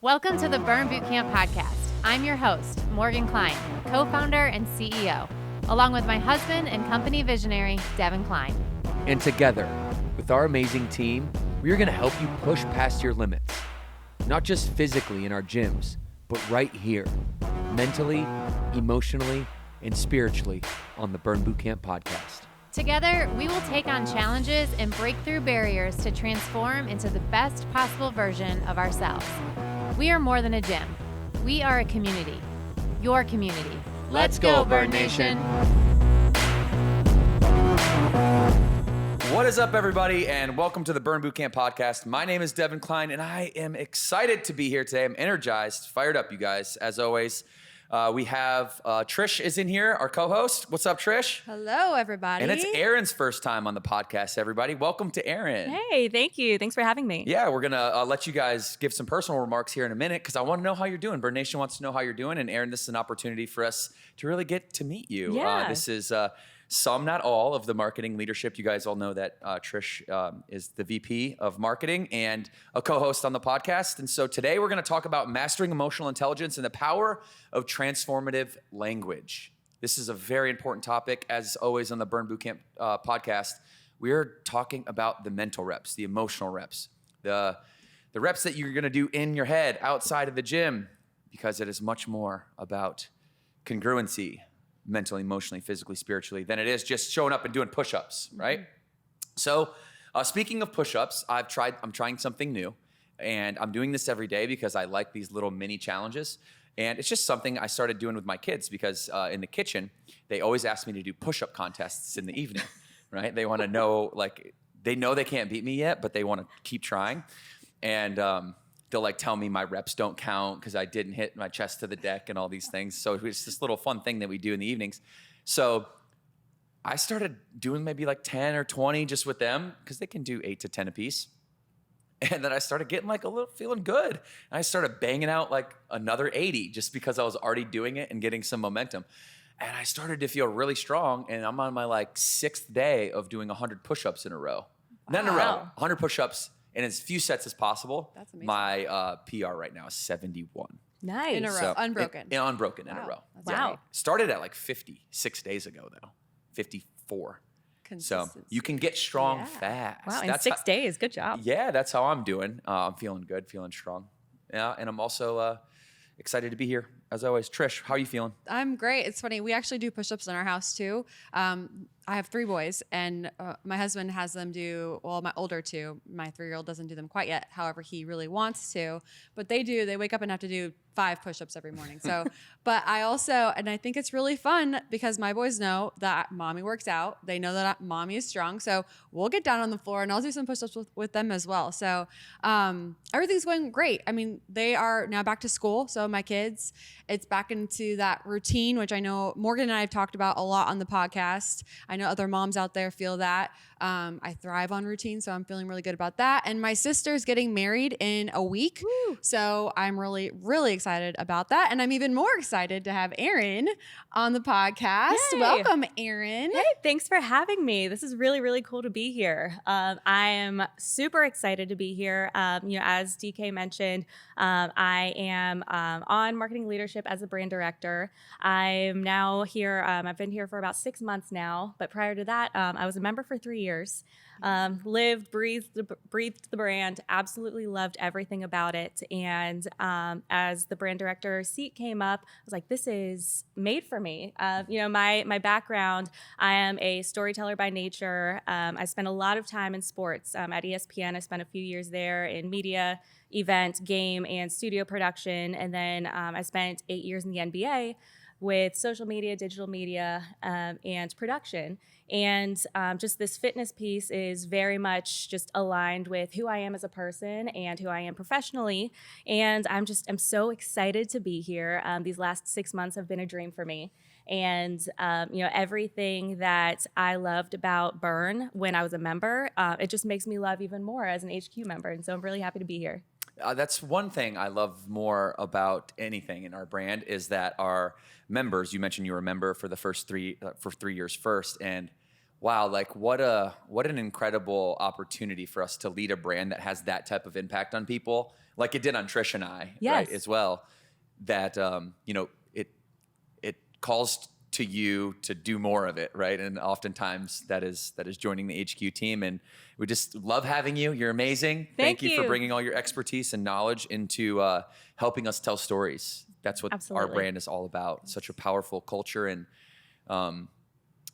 Welcome to the Burn Bootcamp podcast. I'm your host, Morgan Kline, co-founder and CEO, along with my husband and company visionary, Devan Kline. And together, with our amazing team, we are going to help you push past your limits, not just physically in our gyms, but right here, mentally, emotionally, and spiritually on the Burn Bootcamp podcast. Together, we will take on challenges and break through barriers to transform into the best possible version of ourselves. We are more than a gym. We are a community. Your community. Let's go, Burn Nation. What is up, everybody, and welcome to the Burn Bootcamp podcast. My name is Devan Kline, and I am excited to be here today. I'm energized, fired up, you guys, as always. We have Trish is in here, our co-host. What's up, Trish? Hello, everybody. And it's Erin's first time on the podcast, everybody. Welcome to Erin. Hey, thank you. Thanks for having me. Yeah, we're going to let you guys give some personal remarks here in a minute because I want to know how you're doing. Burn Nation wants to know how you're doing. And Erin, this is an opportunity for us to really get to meet you. Yeah. This is some, not all, of the marketing leadership. You guys all know that Trish is the VP of marketing and a co-host on the podcast. And so today we're going to talk about mastering emotional intelligence and the power of transformative language. This is a very important topic. As always on the Burn Bootcamp podcast, we're talking about the mental reps, the emotional reps, the reps that you're going to do in your head outside of the gym, because it is much more about congruency, mentally, emotionally, physically, spiritually, than it is just showing up and doing push-ups, right? So speaking of push-ups, I'm trying something new, and I'm doing this every day because I like these little mini challenges. And it's just something I started doing with my kids because in the kitchen, they always ask me to do push-up contests in the evening, right? They want to know, they know they can't beat me yet, but they want to keep trying. And they'll tell me my reps don't count because I didn't hit my chest to the deck and all these things. So it's this little fun thing that we do in the evenings. So I started doing maybe 10 or 20 just with them because they can do 8 to 10 apiece. And then I started getting a little feeling good. And I started banging out another 80 just because I was already doing it and getting some momentum. And I started to feel really strong. And I'm on my 6th day of doing 100 push-ups in a row. Not in a row, 100 push-ups in as few sets as possible. That's amazing. My PR right now is 71. Nice. In a row, So, unbroken. Unbroken in a Wow. row. That's Wow. great. Started at 56 days ago, though. 54. So Consistency. you can get strong Yeah. fast. Wow, in That's 6 days. Good job. Yeah, that's how I'm doing. I'm feeling good, feeling strong. Yeah, and I'm also excited to be here, as always. Trish, how are you feeling? I'm great. It's funny. We actually do push-ups in our house too. I have 3 boys, and my husband has them do, my older 2. My 3-year-old doesn't do them quite yet. However, he really wants to. But they wake up and have to do 5 push-ups every morning. So, but I also, and I think it's really fun because my boys know that mommy works out. They know that mommy is strong. So we'll get down on the floor and I'll do some push-ups with them as well. So everything's going great. I mean, they are now back to school. So my kids, it's back into that routine, which I know Morgan and I have talked about a lot on the podcast. I know other moms out there feel that. I thrive on routine, so I'm feeling really good about that. And my sister's getting married in a week. Woo. So I'm really, really excited about that. And I'm even more excited to have Erin on the podcast. Yay. Welcome, Erin. Hey, thanks for having me. This is really, really cool to be here. I am super excited to be here. As DK mentioned, I am on marketing leadership as a brand director. I'm now here. I've been here for about 6 months now, but prior to that, I was a member for 3 years. Lived, breathed the brand, absolutely loved everything about it. And as the brand director seat came up, I was like, this is made for me. My background, I am a storyteller by nature. I spent a lot of time in sports. At ESPN, I spent a few years there in media, event, game, and studio production. And then I spent 8 years in the NBA with social media, digital media, and production. And just this fitness piece is very much just aligned with who I am as a person and who I am professionally. And I'm so excited to be here. These last 6 months have been a dream for me. And, everything that I loved about Burn when I was a member, it just makes me love even more as an HQ member. And so I'm really happy to be here. That's one thing I love more about anything in our brand is that our members, you mentioned you were a member for the first 3 years first. And wow, like what an incredible opportunity for us to lead a brand that has that type of impact on people, like it did on Trish and I, right, Yes. as well. That it calls to you to do more of it, right? And oftentimes that is joining the HQ team, and we just love having you. You're amazing. Thank you for you. bringing all your expertise and knowledge into helping us tell stories. That's what our Absolutely. brand is all about. Such a powerful culture, and I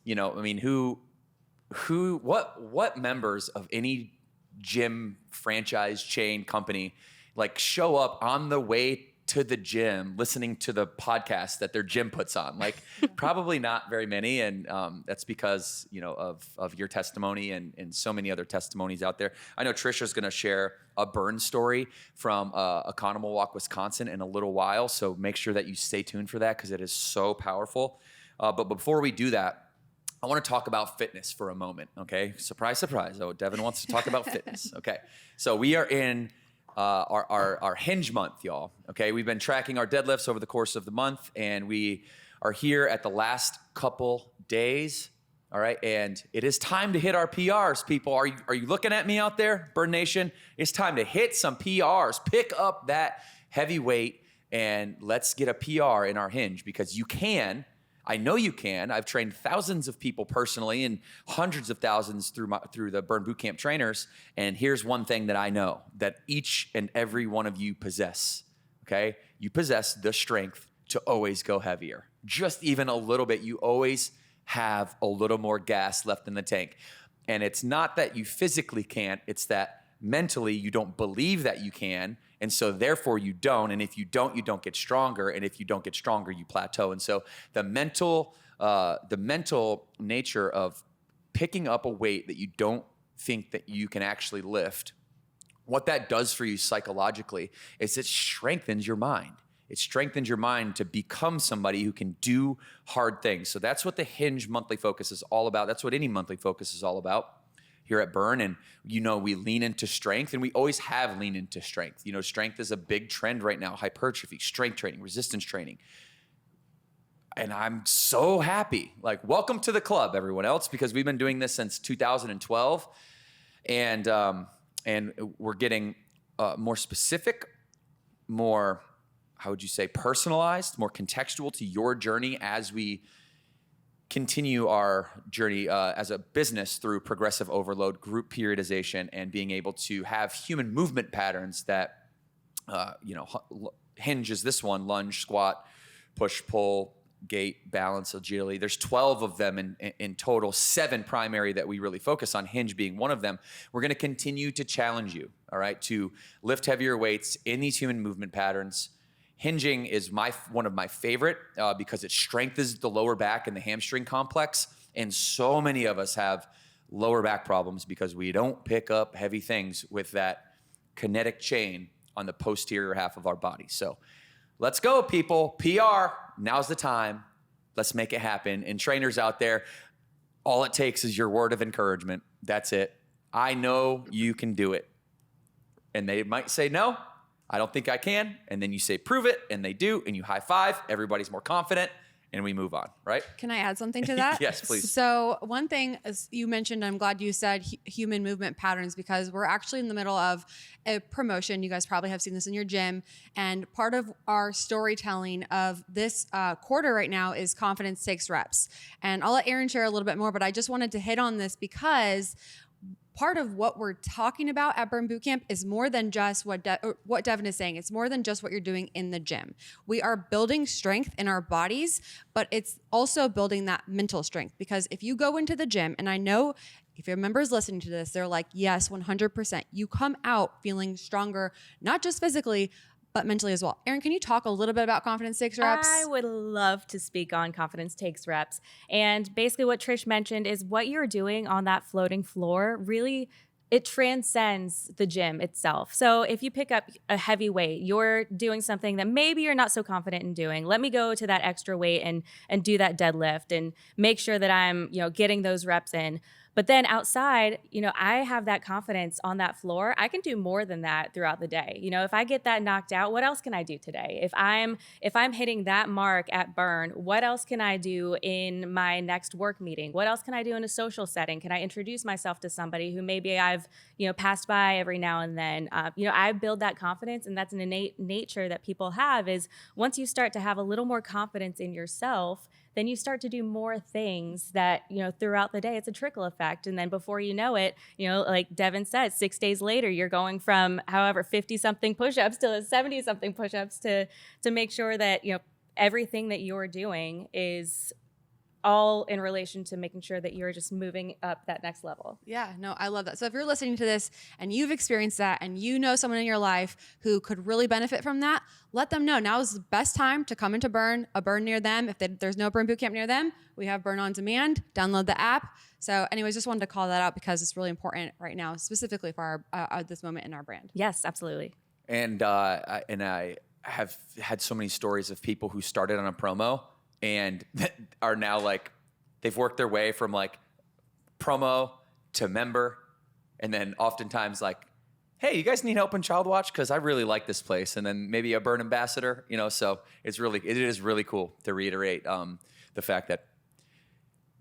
mean, what members of any gym franchise chain company like show up on the way to the gym listening to the podcast that their gym puts on? Like probably not very many. And that's because, of your testimony and so many other testimonies out there. I know Trisha's going to share a burn story from Economo Walk, Wisconsin in a little while. So make sure that you stay tuned for that because it is so powerful. But before we do that, I want to talk about fitness for a moment, okay? Surprise, surprise. Oh, Devan wants to talk about fitness. Okay, so we are in our hinge month, y'all, okay? We've been tracking our deadlifts over the course of the month, and we are here at the last couple days, all right? And it is time to hit our PRs, people. Are you looking at me out there, Burn Nation? It's time to hit some PRs. Pick up that heavy weight, and let's get a PR in our hinge because you can. I know you can. I've trained thousands of people personally and hundreds of thousands through the Burn Bootcamp trainers. And here's one thing that I know that each and every one of you possess, okay? You possess the strength to always go heavier. Just even a little bit. You always have a little more gas left in the tank. And it's not that you physically can't, it's that mentally you don't believe that you can. And so therefore you don't. And if you don't get stronger. And if you don't get stronger, you plateau. And so the mental nature of picking up a weight that you don't think that you can actually lift, what that does for you psychologically is it strengthens your mind. It strengthens your mind to become somebody who can do hard things. So that's what the Hinge monthly focus is all about. That's what any monthly focus is all about here at Burn. And we lean into strength, and we always have leaned into strength. Strength is a big trend right now. Hypertrophy, strength training, resistance training. And I'm so happy. Like, welcome to the club, everyone else, because we've been doing this since 2012. And we're getting more specific, more, how would you say, personalized, more contextual to your journey as we continue our journey as a business through progressive overload, group periodization, and being able to have human movement patterns that, hinges this one: lunge, squat, push, pull, gait, balance, agility. There's 12 of them in total, 7 primary that we really focus on, hinge being one of them. We're going to continue to challenge you, all right, to lift heavier weights in these human movement patterns. Hinging is one of my favorite because it strengthens the lower back and the hamstring complex. And so many of us have lower back problems because we don't pick up heavy things with that kinetic chain on the posterior half of our body. So let's go, people. PR, now's the time. Let's make it happen. And trainers out there, all it takes is your word of encouragement. That's it. I know you can do it. And they might say, no, I don't think I can. And then you say, prove it. And they do. And you high five. Everybody's more confident. And we move on, right? Can I add something to that? Yes, please. So one thing, as you mentioned, I'm glad you said human movement patterns, because we're actually in the middle of a promotion. You guys probably have seen this in your gym. And part of our storytelling of this quarter right now is confidence takes reps. And I'll let Aaron share a little bit more, but I just wanted to hit on this because part of what we're talking about at Burn Bootcamp is more than just what Devan is saying. It's more than just what you're doing in the gym. We are building strength in our bodies, but it's also building that mental strength. Because if you go into the gym, and I know if your members listening to this, they're like, yes, 100%. You come out feeling stronger, not just physically, but mentally as well. Aaron, can you talk a little bit about confidence takes reps? I would love to speak on confidence takes reps. And basically what Trish mentioned is what you're doing on that floating floor really, it transcends the gym itself. So if you pick up a heavy weight, you're doing something that maybe you're not so confident in doing. Let me go to that extra weight and do that deadlift and make sure that I'm, getting those reps in. But then outside, I have that confidence on that floor. I can do more than that throughout the day. If I get that knocked out, what else can I do today? If I'm hitting that mark at burn, what else can I do in my next work meeting? What else can I do in a social setting? Can I introduce myself to somebody who maybe I've passed by every now and then? I build that confidence, and that's an innate nature that people have. Is once you start to have a little more confidence in yourself, then you start to do more things that, throughout the day, it's a trickle effect. And then before you know it, like Devan said, 6 days later, you're going from however 50 something push-ups to 70 something push-ups to make sure that, everything that you're doing is all in relation to making sure that you're just moving up that next level. Yeah, no, I love that. So if you're listening to this and you've experienced that and you know someone in your life who could really benefit from that, let them know. Now is the best time to come into a Burn near them. If there's no Burn Bootcamp near them, we have Burn On Demand. Download the app. So anyways, just wanted to call that out because it's really important right now, specifically for our this moment in our brand. Yes, absolutely. And I have had so many stories of people who started on a promo and are now like, they've worked their way from like promo to member. And then oftentimes like, hey, you guys need help in Child Watch? Because I really like this place. And then maybe a Burn ambassador, so it is really cool to reiterate the fact that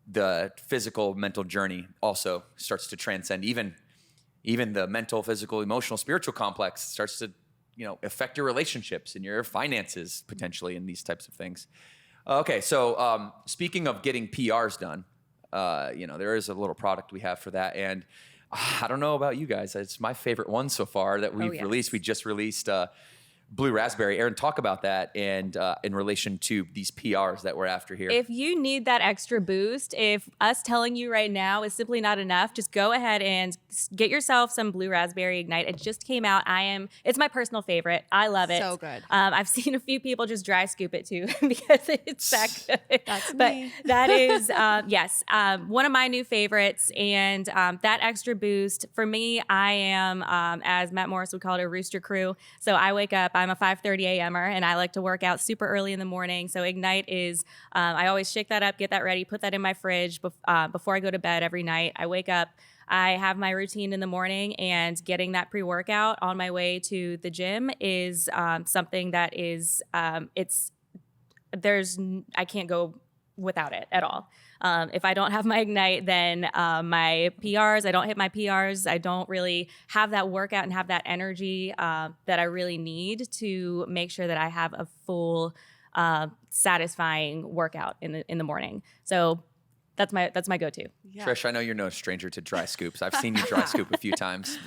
the physical, mental journey also starts to transcend even the mental, physical, emotional, spiritual complex starts to, affect your relationships and your finances potentially and these types of things. Okay, so speaking of getting PRs done, there is a little product we have for that. And I don't know about you guys. It's my favorite one so far that we've released. We just released Blue Raspberry. Aaron, talk about that and in relation to these PRs that we're after here. If you need that extra boost, if us telling you right now is simply not enough, just go ahead and get yourself some Blue Raspberry Ignite. It just came out. It's my personal favorite. I love it. So good. I've seen a few people just dry scoop it too because it's that good. That's but me. That is, yes, one of my new favorites. And that extra boost for me, I am, as Matt Morris would call it, a rooster crew. So I wake up, I'm a 5:30 a.m.er, and I like to work out super early in the morning. So Ignite is, I always shake that up, get that ready, put that in my fridge before I go to bed every night. I wake up, I have my routine in the morning, and getting that pre-workout on my way to the gym is something that is, I can't go without it at all. If I don't have my Ignite, then my PRs, I don't hit my PRs. I don't really have that workout and have that energy that I really need to make sure that I have a full, satisfying workout in the morning. So that's my go-to. Yeah. Trish, I know you're no stranger to dry scoops. I've seen you dry scoop a few times.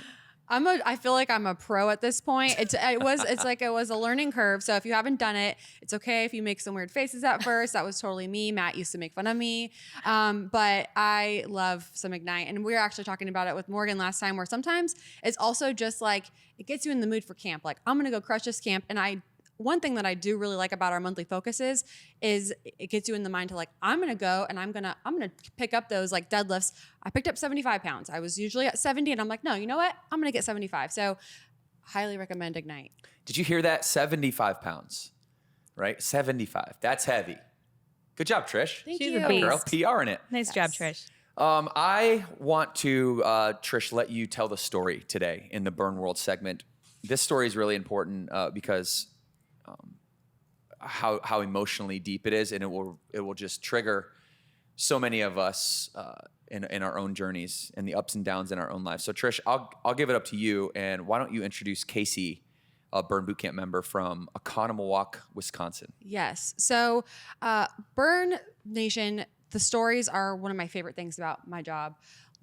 I feel like I'm a pro at this point. It was a learning curve. So if you haven't done it, it's okay if you make some weird faces at first. That was totally me. Matt used to make fun of me. But I love some Ignite. And we were actually talking about it with Morgan last time, where sometimes it's also just like, it gets you in the mood for camp. Like, I'm going to go crush this camp. And one thing that I do really like about our monthly focuses is it gets you in the mind to like, I'm going to go and I'm going to pick up those like deadlifts. I picked up 75 pounds. I was usually at 70 and I'm like, no, you know what? I'm going to get 75. So highly recommend Ignite. Did you hear that? 75 pounds, right? 75. That's heavy. Good job, Trish. Thank She's you. a beast. Girl, PR in it. Nice job, Trish. I want to, Trish, let you tell the story today in the Burn World segment. This story is really important because how emotionally deep it is, and it will just trigger so many of us in our own journeys and the ups and downs in our own lives. So Trish, I'll give it up to you, and why don't you introduce Casey, a Burn Bootcamp member from Oconomowoc, Wisconsin. Yes. So Burn Nation, the stories are one of my favorite things about my job.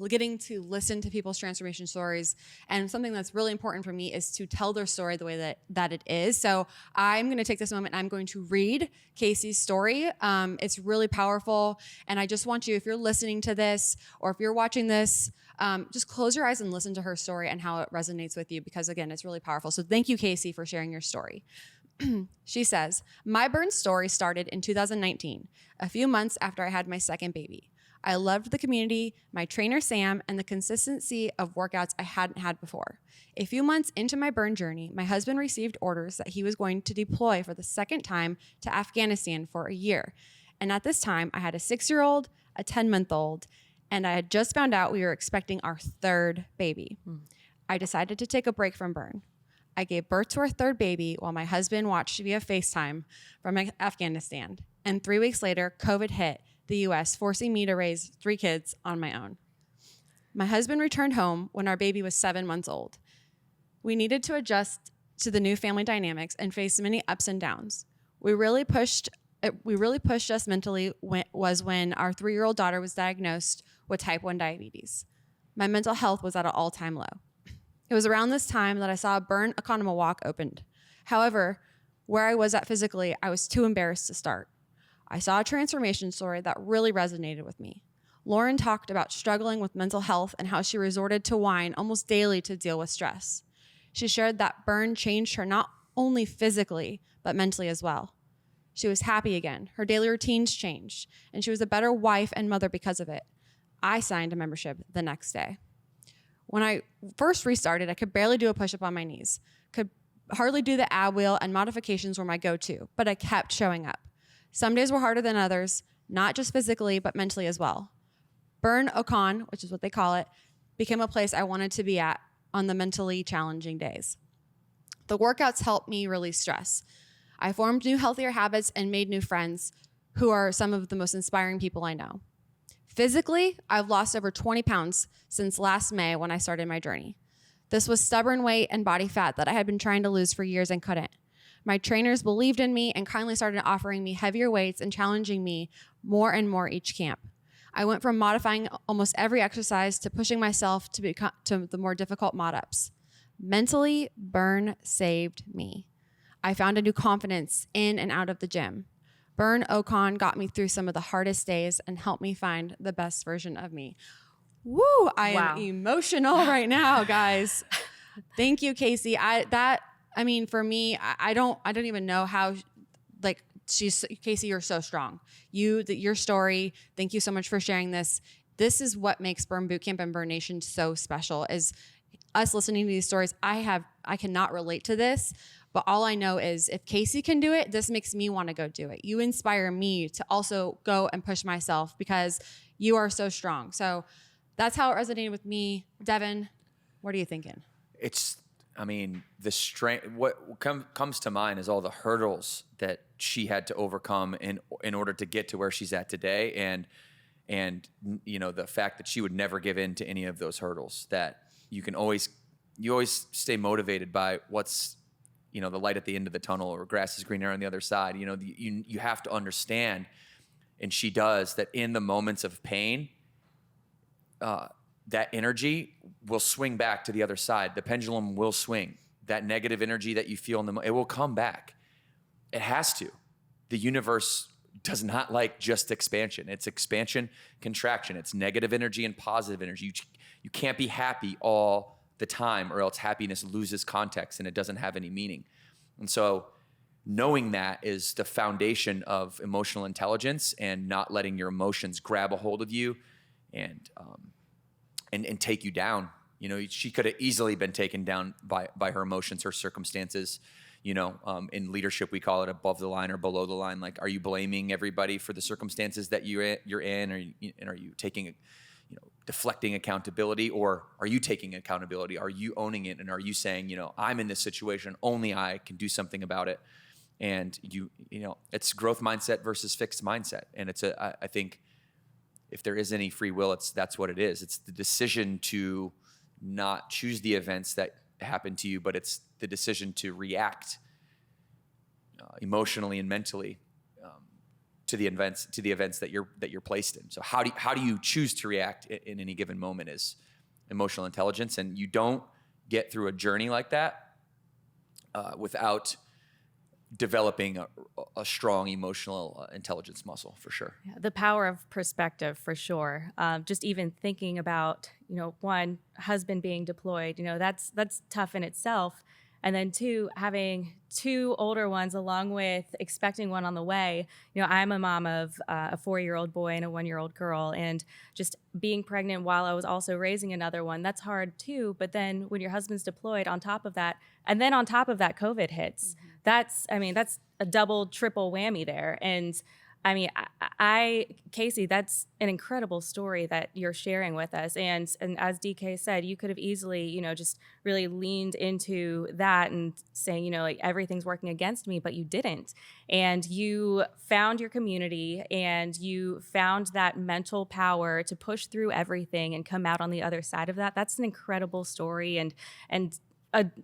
Getting to listen to people's transformation stories, and something that's really important for me is to tell their story the way that it is. So I'm going to take this moment and I'm going to read Casey's story. It's really powerful, and I just want you, if you're listening to this or if you're watching this, just close your eyes and listen to her story and how it resonates with you, because again, it's really powerful. So thank you, Casey, for sharing your story. She says, my burn story started in 2019, a few months after I had my second baby. I loved the community, my trainer Sam, and the consistency of workouts I hadn't had before. A few months into my burn journey, my husband received orders that he was going to deploy for the second time to Afghanistan for a year. And at this time, I had a 6-year-old, a 10-month-old, and I had just found out we were expecting our third baby. I decided to take a break from Burn. I gave birth to our third baby while my husband watched via FaceTime from Afghanistan. And 3 weeks later, COVID hit the US, forcing me to raise 3 kids on my own. My husband returned home when our baby was 7 months old. We needed to adjust to the new family dynamics and face many ups and downs. We really pushed us mentally when our 3-year-old daughter was diagnosed with type 1 diabetes. My mental health was at an all-time low. It was around this time that I saw a Burn Economo Walk opened. However, where I was at physically, I was too embarrassed to start. I saw a transformation story that really resonated with me. Lauren talked about struggling with mental health and how she resorted to wine almost daily to deal with stress. She shared that Burn changed her not only physically, but mentally as well. She was happy again. Her daily routines changed, and she was a better wife and mother because of it. I signed a membership the next day. When I first restarted, I could barely do a push-up on my knees, could hardly do the ab wheel, and modifications were my go-to, but I kept showing up. Some days were harder than others, not just physically, but mentally as well. Burn Ocon, which is what they call it, became a place I wanted to be at on the mentally challenging days. The workouts helped me release stress. I formed new, healthier habits and made new friends who are some of the most inspiring people I know. Physically, I've lost over 20 pounds since last May when I started my journey. This was stubborn weight and body fat that I had been trying to lose for years and couldn't. My trainers believed in me and kindly started offering me heavier weights and challenging me more and more each camp. I went from modifying almost every exercise to pushing myself to the more difficult mod-ups. Mentally, Burn saved me. I found a new confidence in and out of the gym. Burn Ocon got me through some of the hardest days and helped me find the best version of me. Woo! I am emotional right now, guys. Thank you, Casey. For me, I don't even know how, Casey, you're so strong. Your story, thank you so much for sharing this. This is what makes Burn Bootcamp and Burn Nation so special, is us listening to these stories. I cannot relate to this, but all I know is if Casey can do it, this makes me want to go do it. You inspire me to also go and push myself because you are so strong. So that's how it resonated with me. Devan, what are you thinking? The strength, what comes to mind is all the hurdles that she had to overcome in order to get to where she's at today. And the fact that she would never give in to any of those hurdles, that you always stay motivated by what's, the light at the end of the tunnel, or grass is greener on the other side. You have to understand, and she does, that in the moments of pain, that energy will swing back to the other side. The pendulum will swing. That negative energy that you feel it will come back. It has to. The universe does not like just expansion. It's expansion, contraction. It's negative energy and positive energy. You can't be happy all the time, or else happiness loses context and it doesn't have any meaning. And so knowing that is the foundation of emotional intelligence, and not letting your emotions grab a hold of you and take you down. She could have easily been taken down by her emotions, her circumstances. In leadership, we call it above the line or below the line. Like, are you blaming everybody for the circumstances that you're in, and are you taking, deflecting accountability, or are you taking accountability? Are you owning it, and are you saying, I'm in this situation, only I can do something about it? And it's growth mindset versus fixed mindset, and I think if there is any free will, that's what it is. It's the decision to not choose the events that happen to you, but it's the decision to react emotionally and mentally to the events that you're placed in. So how do you choose to react in any given moment is emotional intelligence, and you don't get through a journey like that without developing a strong emotional intelligence muscle, for sure. Yeah, the power of perspective, for sure. Just even thinking about, one, husband being deployed, that's tough in itself. And then 2, having 2 older ones along with expecting one on the way. I'm a mom of a 4-year-old boy and a 1-year-old girl, and just being pregnant while I was also raising another one, that's hard too. But then when your husband's deployed on top of that, and then on top of that COVID hits, that's a double, triple whammy there. And I mean, Casey, that's an incredible story that you're sharing with us. And as DK said, you could have easily, just really leaned into that and saying, like everything's working against me, but you didn't. And you found your community and you found that mental power to push through everything and come out on the other side of that. That's an incredible story. And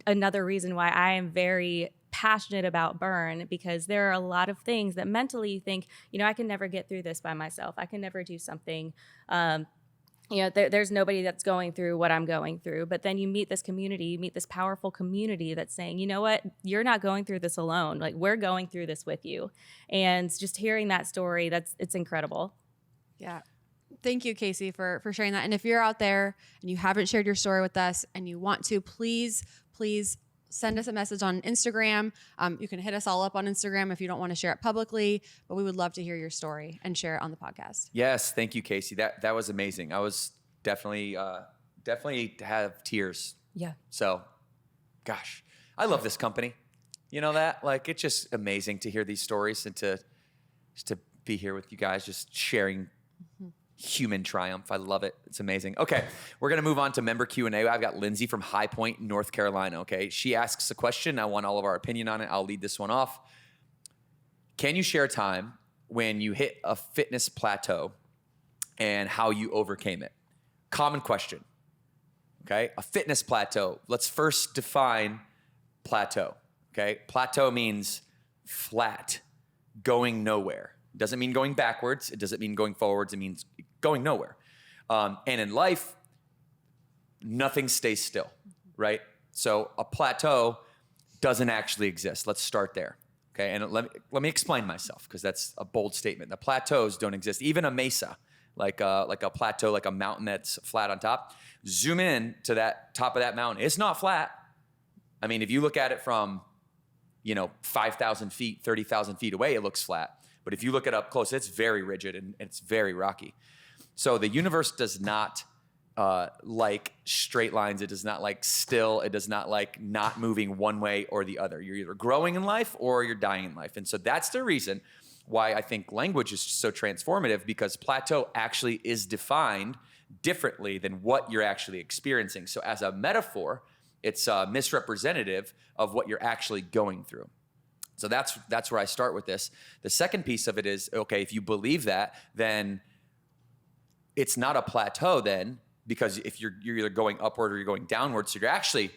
another reason why I am very passionate about burn, because there are a lot of things that mentally you think, I can never get through this by myself. I can never do something. There's nobody that's going through what I'm going through. But then you meet this community, you meet this powerful community that's saying, you know what, you're not going through this alone. Like, we're going through this with you. And just hearing that story, it's incredible. Yeah. Thank you, Casey, for sharing that. And if you're out there and you haven't shared your story with us and you want to, please send us a message on Instagram. You can hit us all up on Instagram if you don't want to share it publicly, but we would love to hear your story and share it on the podcast. Yes, thank you, Casey. That was amazing. I was definitely have tears. Yeah. So, gosh, I love this company. You know that? Like, it's just amazing to hear these stories and to be here with you guys, just sharing human triumph. I love it. It's amazing. Okay, we're gonna move on to member Q&A. I've got Lindsay from High Point, North Carolina. Okay, she asks a question. I want all of our opinion on it. I'll lead this one off. Can you share a time when you hit a fitness plateau and how you overcame it? Common question. Okay, a fitness plateau. Let's first define plateau. Okay, plateau means flat, going nowhere. It doesn't mean going backwards. It doesn't mean going forwards. It means going nowhere. And in life, nothing stays still, right? So a plateau doesn't actually exist. Let's start there, okay? And let me explain myself, because that's a bold statement. The plateaus don't exist. Even a mesa, like a plateau, like a mountain that's flat on top. Zoom in to that top of that mountain. It's not flat. I mean, if you look at it from, 5,000 feet, 30,000 feet away, it looks flat. But if you look it up close, it's very rigid and it's very rocky. So the universe does not like straight lines. It does not like still. It does not like not moving one way or the other. You're either growing in life or you're dying in life. And so that's the reason why I think language is so transformative, because plateau actually is defined differently than what you're actually experiencing. So as a metaphor, it's misrepresentative of what you're actually going through. So that's where I start with this. The second piece of it is, okay, if you believe that, then it's not a plateau then, because if you're either going upward or you're going downward, so you're actually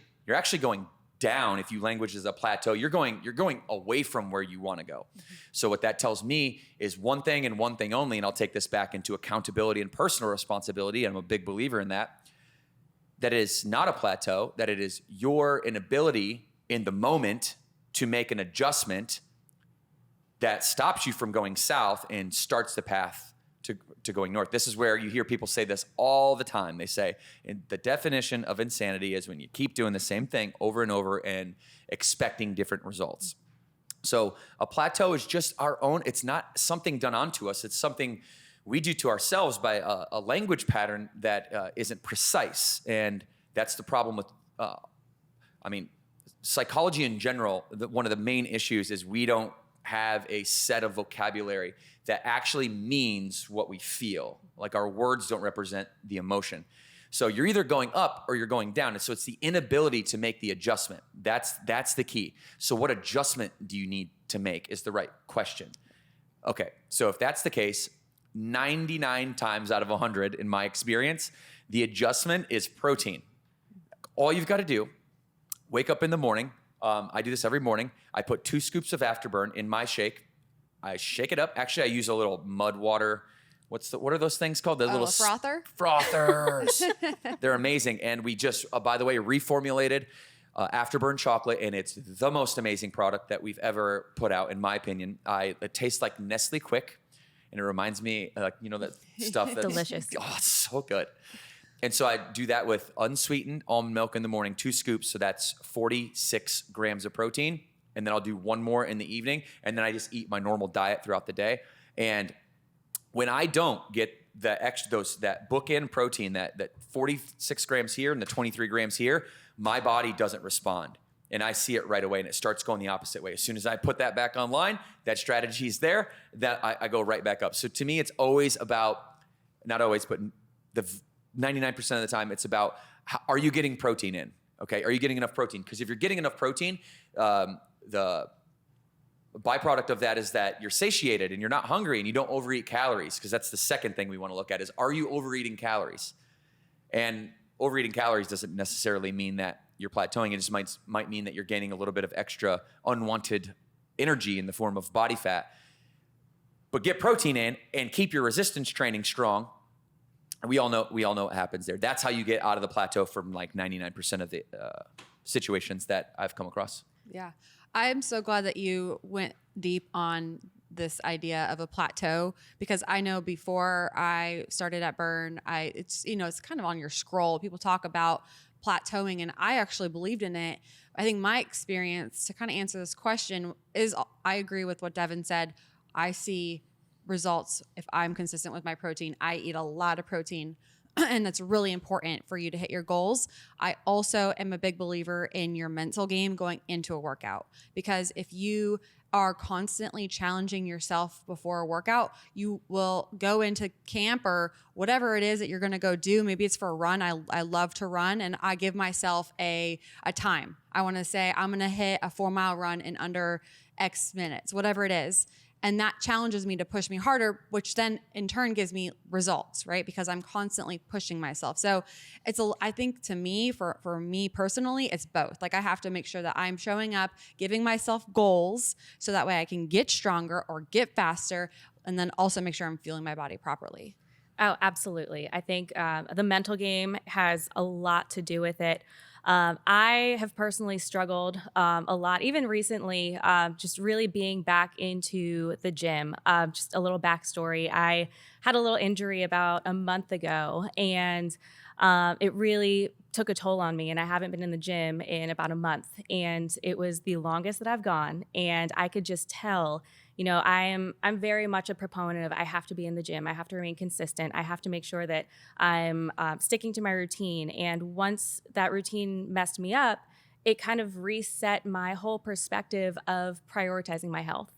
going down. If you language is a plateau, you're going away from where you want to go. Mm-hmm. So what that tells me is one thing and one thing only, and I'll take this back into accountability and personal responsibility. I'm a big believer in that it is not a plateau, that it is your inability in the moment to make an adjustment that stops you from going south and starts the path to going north. This is where you hear people say this all the time. They say, the definition of insanity is when you keep doing the same thing over and over and expecting different results. So a plateau is just our own. It's not something done onto us. It's something we do to ourselves by a language pattern that isn't precise. And that's the problem with, psychology in general. One of the main issues is we don't have a set of vocabulary that actually means what we feel. Like, our words don't represent the emotion. So you're either going up or you're going down. And so it's the inability to make the adjustment. That's the key. So what adjustment do you need to make is the right question. Okay, so if that's the case, 99 times out of 100 in my experience, the adjustment is protein. All you've got to do, wake up in the morning. I do this every morning. I put 2 scoops of Afterburn in my shake. I shake it up. Actually, I use a little mud water. What are those things called? The little frother? Frothers. They're amazing. And we just, by the way, reformulated Afterburn chocolate, and it's the most amazing product that we've ever put out, in my opinion. It tastes like Nestle Quick, and it reminds me, that stuff that's delicious. Oh, it's so good. And so I do that with unsweetened almond milk in the morning, 2 scoops. So that's 46 grams of protein. And then I'll do 1 more in the evening. And then I just eat my normal diet throughout the day. And when I don't get the extra that bookend protein, that 46 grams here and the 23 grams here, my body doesn't respond. and I see it right away and it starts going the opposite way. As soon as I put that back online, that strategy is there, that I go right back up. So to me, it's always about, not always, but the 99% of the time, it's about, are you getting protein in? Okay, are you getting enough protein? Because if you're getting enough protein, the byproduct of that is that you're satiated and you're not hungry and you don't overeat calories, because that's the second thing we want to look at is, are you overeating calories? And overeating calories doesn't necessarily mean that you're plateauing. It just might mean that you're gaining a little bit of extra unwanted energy in the form of body fat. But get protein in and keep your resistance training strong. And we all know what happens there. That's how you get out of the plateau from like 99% of the situations that I've come across. Yeah. I'm so glad that you went deep on this idea of a plateau, because I know before I started at Burn, it's kind of on your scroll. People talk about plateauing, and I actually believed in it. I think my experience to kind of answer this question is, I agree with what Devan said. I see results if I'm consistent with my protein. I eat a lot of protein, and that's really important for you to hit your goals. I also am a big believer in your mental game going into a workout, because if you are constantly challenging yourself before a workout, you will go into camp or whatever it is that you're going to go do. Maybe it's for a run. I love to run, and I give myself a time. I want to say I'm going to hit a 4-mile run in under X minutes, whatever it is. And that challenges me to push me harder, which then in turn gives me results, right? Because I'm constantly pushing myself. So I think to me, for me personally, it's both. Like, I have to make sure that I'm showing up, giving myself goals so that way I can get stronger or get faster, and then also make sure I'm fueling my body properly. Oh, absolutely. I think the mental game has a lot to do with it. I have personally struggled a lot, even recently, just really being back into the gym. Just a little backstory. I had a little injury about a month ago, and it really took a toll on me, and I haven't been in the gym in about a month, and it was the longest that I've gone, and I could just tell, I'm very much a proponent of, I have to be in the gym. I have to remain consistent. I have to make sure that I'm sticking to my routine. And once that routine messed me up, it kind of reset my whole perspective of prioritizing my health.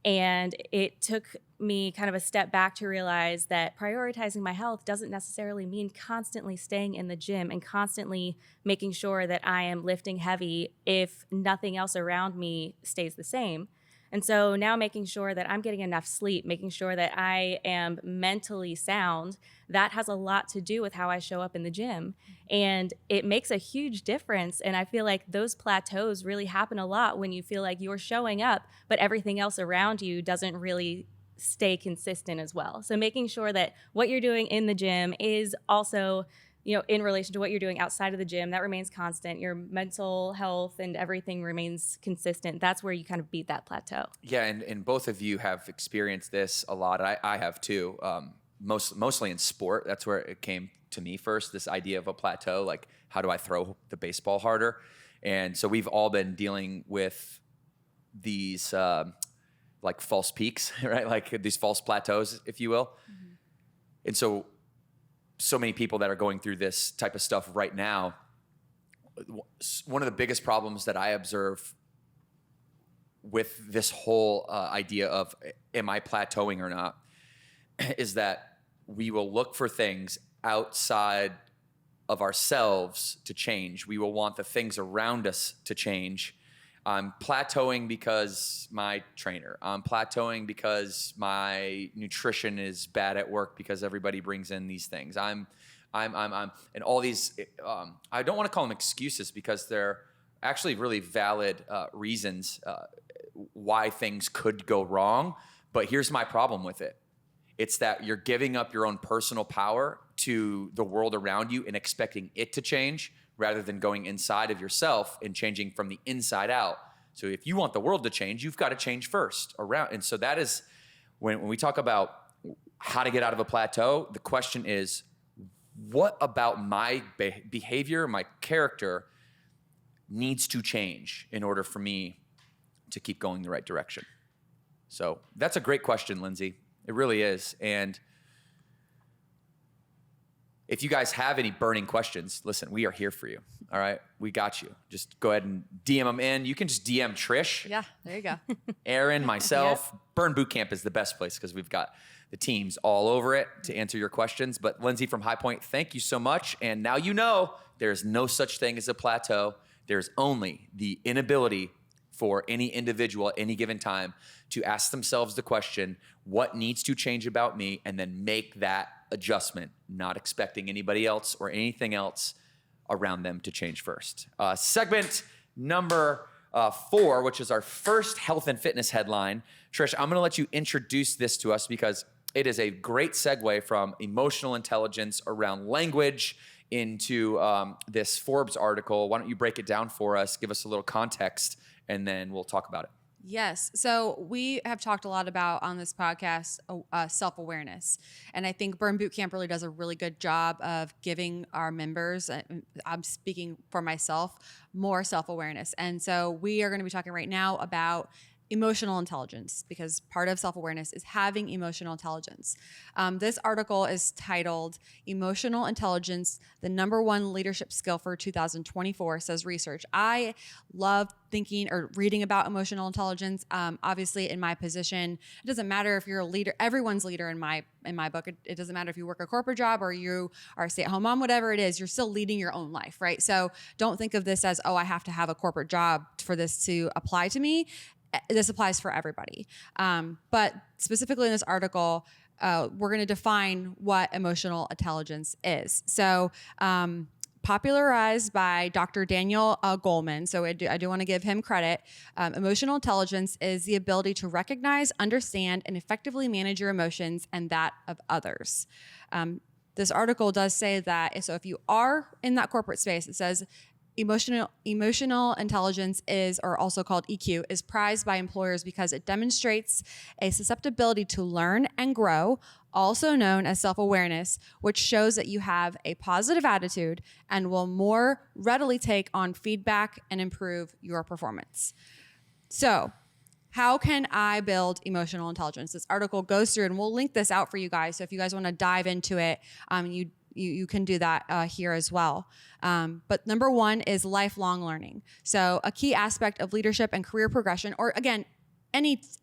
And it took me kind of a step back to realize that prioritizing my health doesn't necessarily mean constantly staying in the gym and constantly making sure that I am lifting heavy if nothing else around me stays the same. And so now making sure that I'm getting enough sleep, making sure that I am mentally sound, that has a lot to do with how I show up in the gym. And it makes a huge difference. And I feel like those plateaus really happen a lot when you feel like you're showing up, but everything else around you doesn't really stay consistent as well. So making sure that what you're doing in the gym is also, in relation to what you're doing outside of the gym, that remains constant. Your mental health and everything remains consistent. That's where you kind of beat that plateau. Yeah, and both of you have experienced this a lot. I have too, mostly in sport. That's where it came to me first, this idea of a plateau, like how do I throw the baseball harder? And so we've all been dealing with these like false peaks, right? Like these false plateaus, if you will. Mm-hmm. And so many people that are going through this type of stuff right now, one of the biggest problems that I observe with this whole idea of am I plateauing or not is that we will look for things outside of ourselves to change. We will want the things around us to change. I'm plateauing because my trainer. I'm plateauing because my nutrition is bad at work because everybody brings in these things. I'm and all these. I don't want to call them excuses because they're actually really valid reasons why things could go wrong. But here's my problem with it. It's that you're giving up your own personal power to the world around you and expecting it to change, rather than going inside of yourself and changing from the inside out. So if you want the world to change, you've got to change first around. And so that is, when we talk about how to get out of a plateau, the question is, what about my behavior, my character needs to change in order for me to keep going the right direction? So that's a great question, Lindsay. It really is. And If you guys have any burning questions, listen, we are here for you. All right, we got you. Just go ahead and DM them in. You can just DM Trish. Yeah, there you go. Aaron, myself. Burn Bootcamp is the best place because we've got the teams all over it to answer your questions. But Lindsay from High Point, thank you so much. And now you know there's no such thing as a plateau. There's only the inability for any individual at any given time to ask themselves the question, what needs to change about me? And then make that adjustment, not expecting anybody else or anything else around them to change first. Segment number 4, which is our first health and fitness headline. Trish, I'm gonna let you introduce this to us because it is a great segue from emotional intelligence around language into this Forbes article. Why don't you break it down for us, give us a little context, and then we'll talk about it. Yes. So we have talked a lot about on this podcast self-awareness. And I think Burn Bootcamp really does a really good job of giving our members, I'm speaking for myself, more self-awareness. And so we are going to be talking right now about emotional intelligence, because part of self-awareness is having emotional intelligence. This article is titled Emotional Intelligence, the #1 leadership skill for 2024, says research. I love thinking or reading about emotional intelligence. Obviously in my position, it doesn't matter if you're a leader, everyone's leader in my book. It doesn't matter if you work a corporate job or you are a stay-at-home mom, whatever it is, you're still leading your own life, right? So don't think of this as, oh, I have to have a corporate job for this to apply to me. This applies for everybody. But specifically in this article, we're going to define what emotional intelligence is. So popularized by Dr. Daniel Goleman, so I do want to give him credit. Emotional intelligence is the ability to recognize, understand, and effectively manage your emotions and that of others. This article does say that, so if you are in that corporate space, it says, Emotional intelligence is, or also called EQ, is prized by employers because it demonstrates a susceptibility to learn and grow, also known as self-awareness, which shows that you have a positive attitude and will more readily take on feedback and improve your performance. So, how can I build emotional intelligence? This article goes through, and we'll link this out for you guys. So if you guys want to dive into it, you can do that here as well. But #1 is lifelong learning. So a key aspect of leadership and career progression, or again,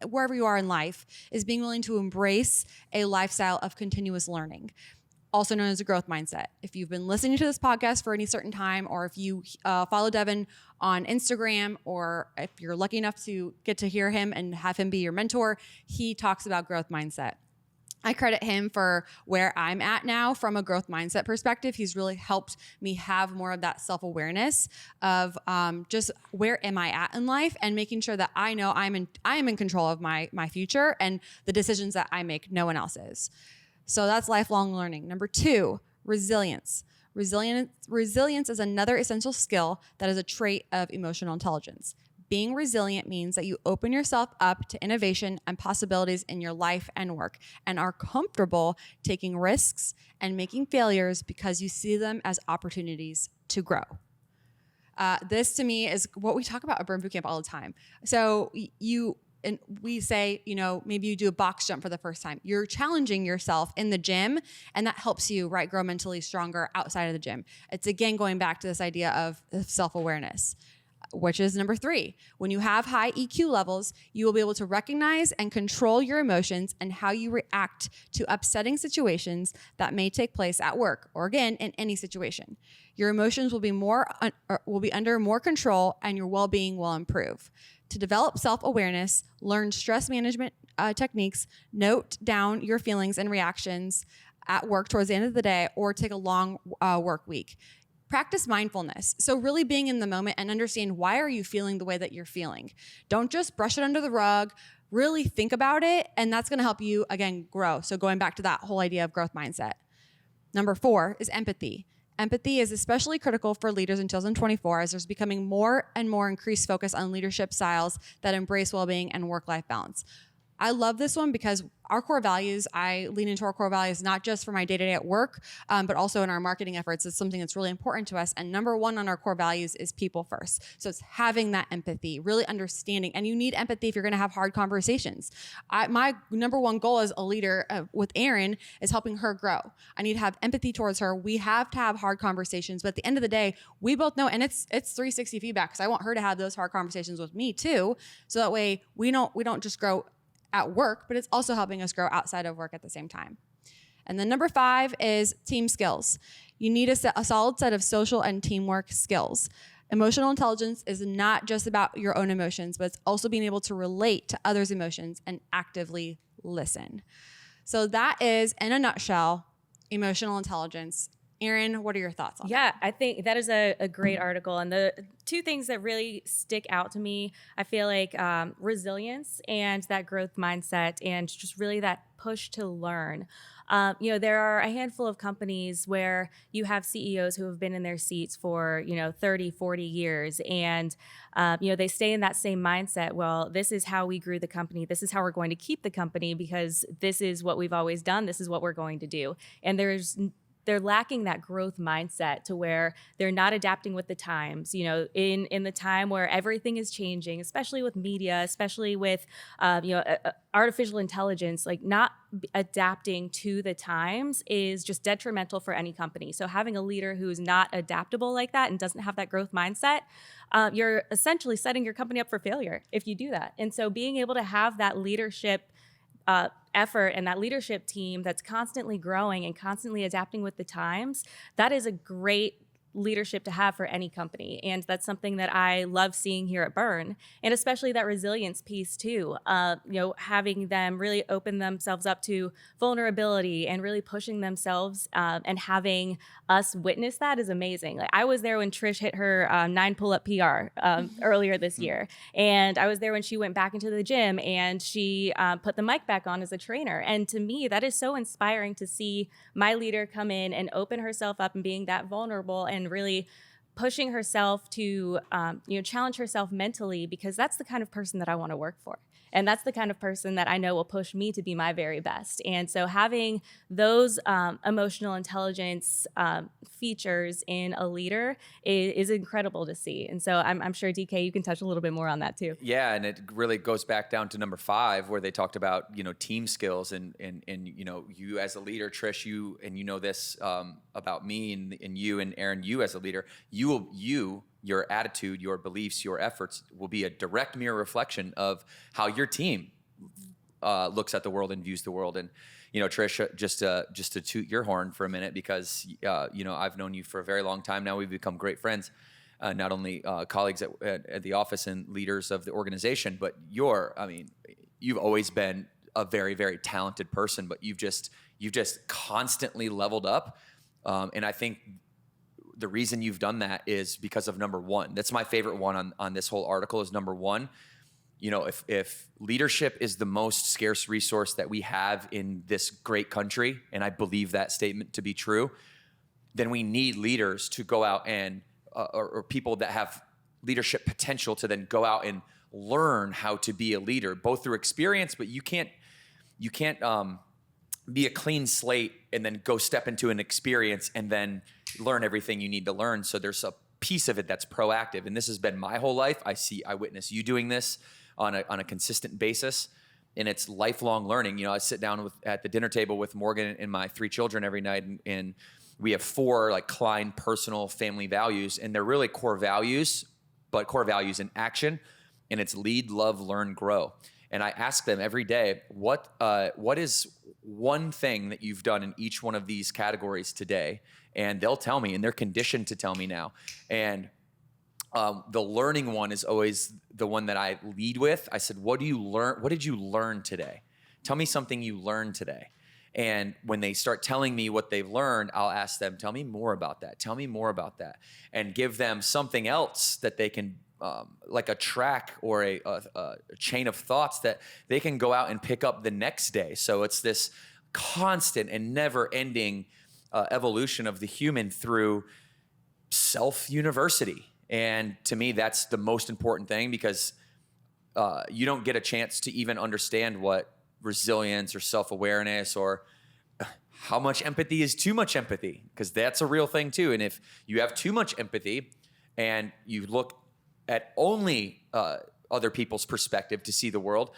wherever you are in life, is being willing to embrace a lifestyle of continuous learning, also known as a growth mindset. If you've been listening to this podcast for any certain time, or if you follow Devan on Instagram, or if you're lucky enough to get to hear him and have him be your mentor, he talks about growth mindset. I credit him for where I'm at now from a growth mindset perspective. He's really helped me have more of that self-awareness of just where am I at in life, and making sure that I know I am in control of my future and the decisions that I make. No one else is. So that's lifelong learning. #2, resilience. Resilience is another essential skill that is a trait of emotional intelligence. Being resilient means that you open yourself up to innovation and possibilities in your life and work, and are comfortable taking risks and making failures because you see them as opportunities to grow. This to me is what we talk about at Burn Bootcamp all the time. So we say, maybe you do a box jump for the first time. You're challenging yourself in the gym, and that helps you, right, grow mentally stronger outside of the gym. It's again going back to this idea of self-awareness, which is #3. When you have high EQ levels, you will be able to recognize and control your emotions and how you react to upsetting situations that may take place at work, or again, in any situation. Your emotions will be under more control, and your well-being will improve. To develop self-awareness, learn stress management techniques, note down your feelings and reactions at work towards the end of the day, or take a long work week. Practice mindfulness. So really being in the moment and understand, why are you feeling the way that you're feeling? Don't just brush it under the rug. Really think about it, and that's going to help you, again, grow. So going back to that whole idea of growth mindset. #4 is empathy. Empathy is especially critical for leaders in 2024, as there's becoming more and more increased focus on leadership styles that embrace well-being and work-life balance. I love this one because our core values, I lean into our core values, not just for my day-to-day at work, but also in our marketing efforts. It's something that's really important to us. And number one on our core values is people first. So it's having that empathy, really understanding. And you need empathy if you're going to have hard conversations. My number one goal as a leader with Erin is helping her grow. I need to have empathy towards her. We have to have hard conversations. But at the end of the day, we both know, and it's 360 feedback, because I want her to have those hard conversations with me too. So that way we don't just grow at work, but it's also helping us grow outside of work at the same time. And then number 5 is team skills. You need a solid set of social and teamwork skills. Emotional intelligence is not just about your own emotions, but it's also being able to relate to others' emotions and actively listen. So that is, in a nutshell, emotional intelligence. Erin, what are your thoughts on that? Yeah, I think that is a great article. And the two things that really stick out to me, I feel like resilience and that growth mindset, and just really that push to learn. There are a handful of companies where you have CEOs who have been in their seats for, 30, 40 years. And, they stay in that same mindset. Well, this is how we grew the company. This is how we're going to keep the company, because this is what we've always done. This is what we're going to do. And they're lacking that growth mindset to where they're not adapting with the times, in the time where everything is changing, especially with media, especially with, artificial intelligence. Like, not adapting to the times is just detrimental for any company. So having a leader who's not adaptable like that and doesn't have that growth mindset, you're essentially setting your company up for failure if you do that. And so being able to have that leadership effort and that leadership team that's constantly growing and constantly adapting with the times, that is a great leadership to have for any company. And that's something that I love seeing here at Burn, and especially that resilience piece too. Having them really open themselves up to vulnerability and really pushing themselves, and having us witness that is amazing. Like, I was there when Trish hit her 9 pull-up PR earlier this year. And I was there when she went back into the gym and she put the mic back on as a trainer. And to me, that is so inspiring to see my leader come in and open herself up and being that vulnerable and really pushing herself to challenge herself mentally, because that's the kind of person that I want to work for. And that's the kind of person that I know will push me to be my very best. And so having those emotional intelligence features in a leader is incredible to see. And so I'm sure, DK, you can touch a little bit more on that too. Yeah, and it really goes back down to number 5, where they talked about team skills, and you as a leader, Trish, you this about me, and you and Erin, you as a leader, your attitude, your beliefs, your efforts will be a direct mirror reflection of how your team looks at the world and views the world. And Trish, just to toot your horn for a minute, because I've known you for a very long time now. We've become great friends, not only colleagues at the office and leaders of the organization, but you've always been a very, very talented person, but you've just constantly leveled up, and I think the reason you've done that is because of number 1. That's my favorite one on this whole article, is number 1. If leadership is the most scarce resource that we have in this great country, and I believe that statement to be true, then we need leaders to go out and, or people that have leadership potential to then go out and learn how to be a leader, both through experience, but you can't be a clean slate and then go step into an experience and then learn everything you need to learn. So there's a piece of it that's proactive. And this has been my whole life. I witness you doing this on a consistent basis, and it's lifelong learning. I sit down at the dinner table with Morgan and my 3 children every night, and we have 4 like Kline personal family values, and they're really core values, but core values in action. And it's lead, love, learn, grow. And I ask them every day, what is one thing that you've done in each one of these categories today? And they'll tell me, and they're conditioned to tell me now. And the learning one is always the one that I lead with. I said, what do you learn? What did you learn today? Tell me something you learned today. And when they start telling me what they've learned, I'll ask them, tell me more about that. Tell me more about that. And give them something else that they can, like a track or a chain of thoughts that they can go out and pick up the next day. So it's this constant and never-ending evolution of the human through self-university. And to me, that's the most important thing, because you don't get a chance to even understand what resilience or self-awareness, or how much empathy is too much empathy, because that's a real thing too. And if you have too much empathy and you look at only other people's perspective to see the world,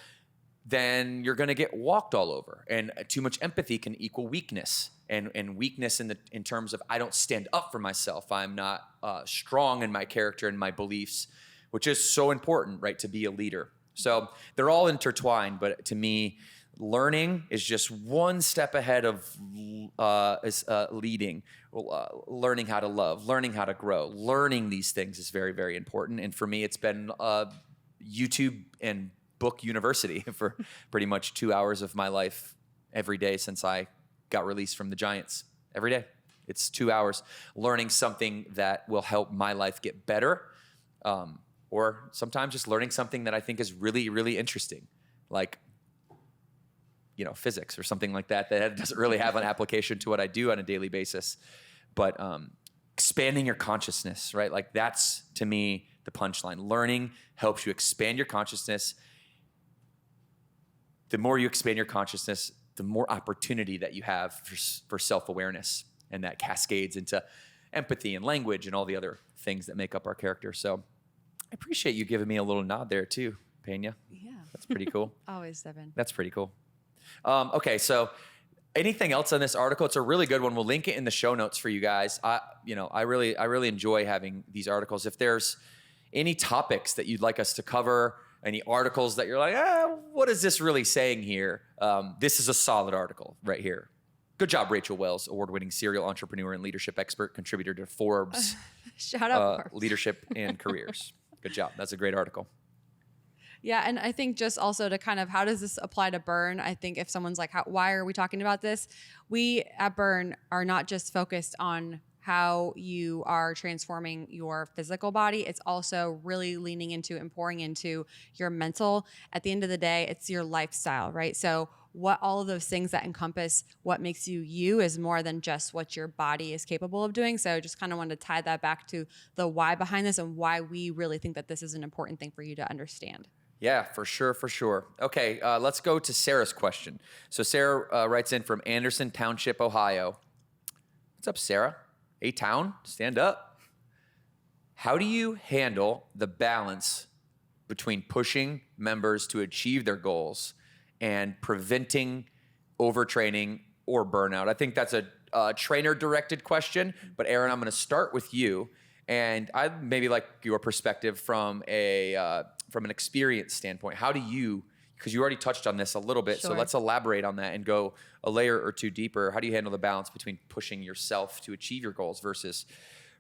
then you're going to get walked all over. And too much empathy can equal weakness, and weakness in terms of I don't stand up for myself. I'm not strong in my character and my beliefs, which is so important, right, to be a leader. So they're all intertwined, but to me, learning is just one step ahead of leading. Learning how to love, learning how to grow, learning these things is very, very important. And for me, it's been YouTube and book university for pretty much 2 hours of my life every day since I got released from the Giants. Every day. It's 2 hours learning something that will help my life get better, or sometimes just learning something that I think is really, really interesting, like, physics or something like that doesn't really have an application to what I do on a daily basis. But expanding your consciousness, right? Like, that's, to me, the punchline. Learning helps you expand your consciousness. The more you expand your consciousness, the more opportunity that you have for self-awareness, and that cascades into empathy and language and all the other things that make up our character. So I appreciate you giving me a little nod there too, Pena. Yeah. That's pretty cool. Always, Devan. That's pretty cool. Okay, so anything else on this article? It's a really good one. We'll link it in the show notes for you guys. I really enjoy having these articles. If there's any topics that you'd like us to cover, any articles that you're like, what is this really saying here? This is a solid article right here. Good job, Rachel Wells, award-winning serial entrepreneur and leadership expert, contributor to Forbes. Shout out Forbes. Leadership and Careers. Good job. That's a great article. Yeah, and I think just also to kind of, how does this apply to Burn? I think if someone's like, why are we talking about this? We at Burn are not just focused on how you are transforming your physical body. It's also really leaning into and pouring into your mental. At the end of the day, it's your lifestyle, right? So what all of those things that encompass what makes you you is more than just what your body is capable of doing. So just kind of wanted to tie that back to the why behind this and why we really think that this is an important thing for you to understand. Yeah, for sure. Okay, let's go to Sarah's question. So Sarah writes in from Anderson Township, Ohio. What's up, Sarah? A-Town, stand up. How do you handle the balance between pushing members to achieve their goals and preventing overtraining or burnout? I think that's a trainer-directed question, but Aaron, I'm going to start with you, and I'd maybe like your perspective from an experience standpoint. How do you, because you already touched on this a little bit, Sure. so let's elaborate on that and go a layer or two deeper. How do you handle the balance between pushing yourself to achieve your goals versus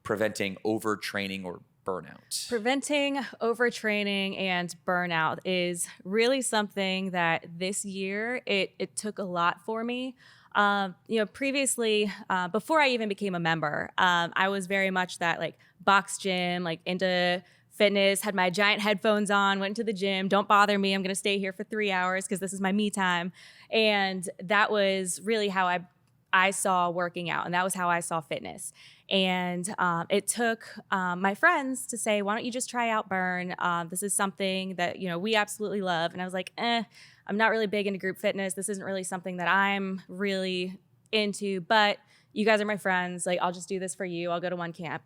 preventing overtraining or burnout? Preventing overtraining and burnout is really something that this year it took a lot for me. Previously, before I even became a member, I was very much that like box gym, like into fitness, had my giant headphones on, went to the gym. Don't bother me. I'm going to stay here for 3 hours because this is my me time. And that was really how I saw working out, and that was how I saw fitness. And it took my friends to say, why don't you just try out Burn? This is something that, we absolutely love. And I was like, I'm not really big into group fitness. This isn't really something that I'm really into, but you guys are my friends. Like, I'll just do this for you. I'll go to one camp.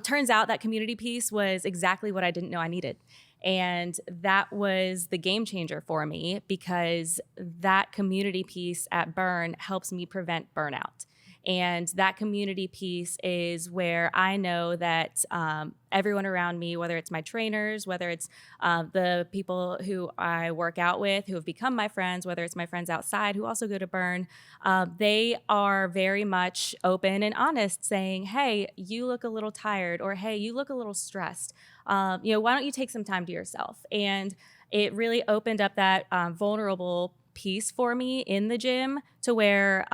Turns out that community piece was exactly what I didn't know I needed. And that was the game changer for me, because that community piece at Burn helps me prevent burnout. And that community piece is where I know that everyone around me, whether it's my trainers, whether it's the people who I work out with, who have become my friends, whether it's my friends outside who also go to Burn, they are very much open and honest, saying, hey, you look a little tired, or hey, you look a little stressed. Why don't you take some time to yourself? And it really opened up that vulnerable piece for me in the gym, to where,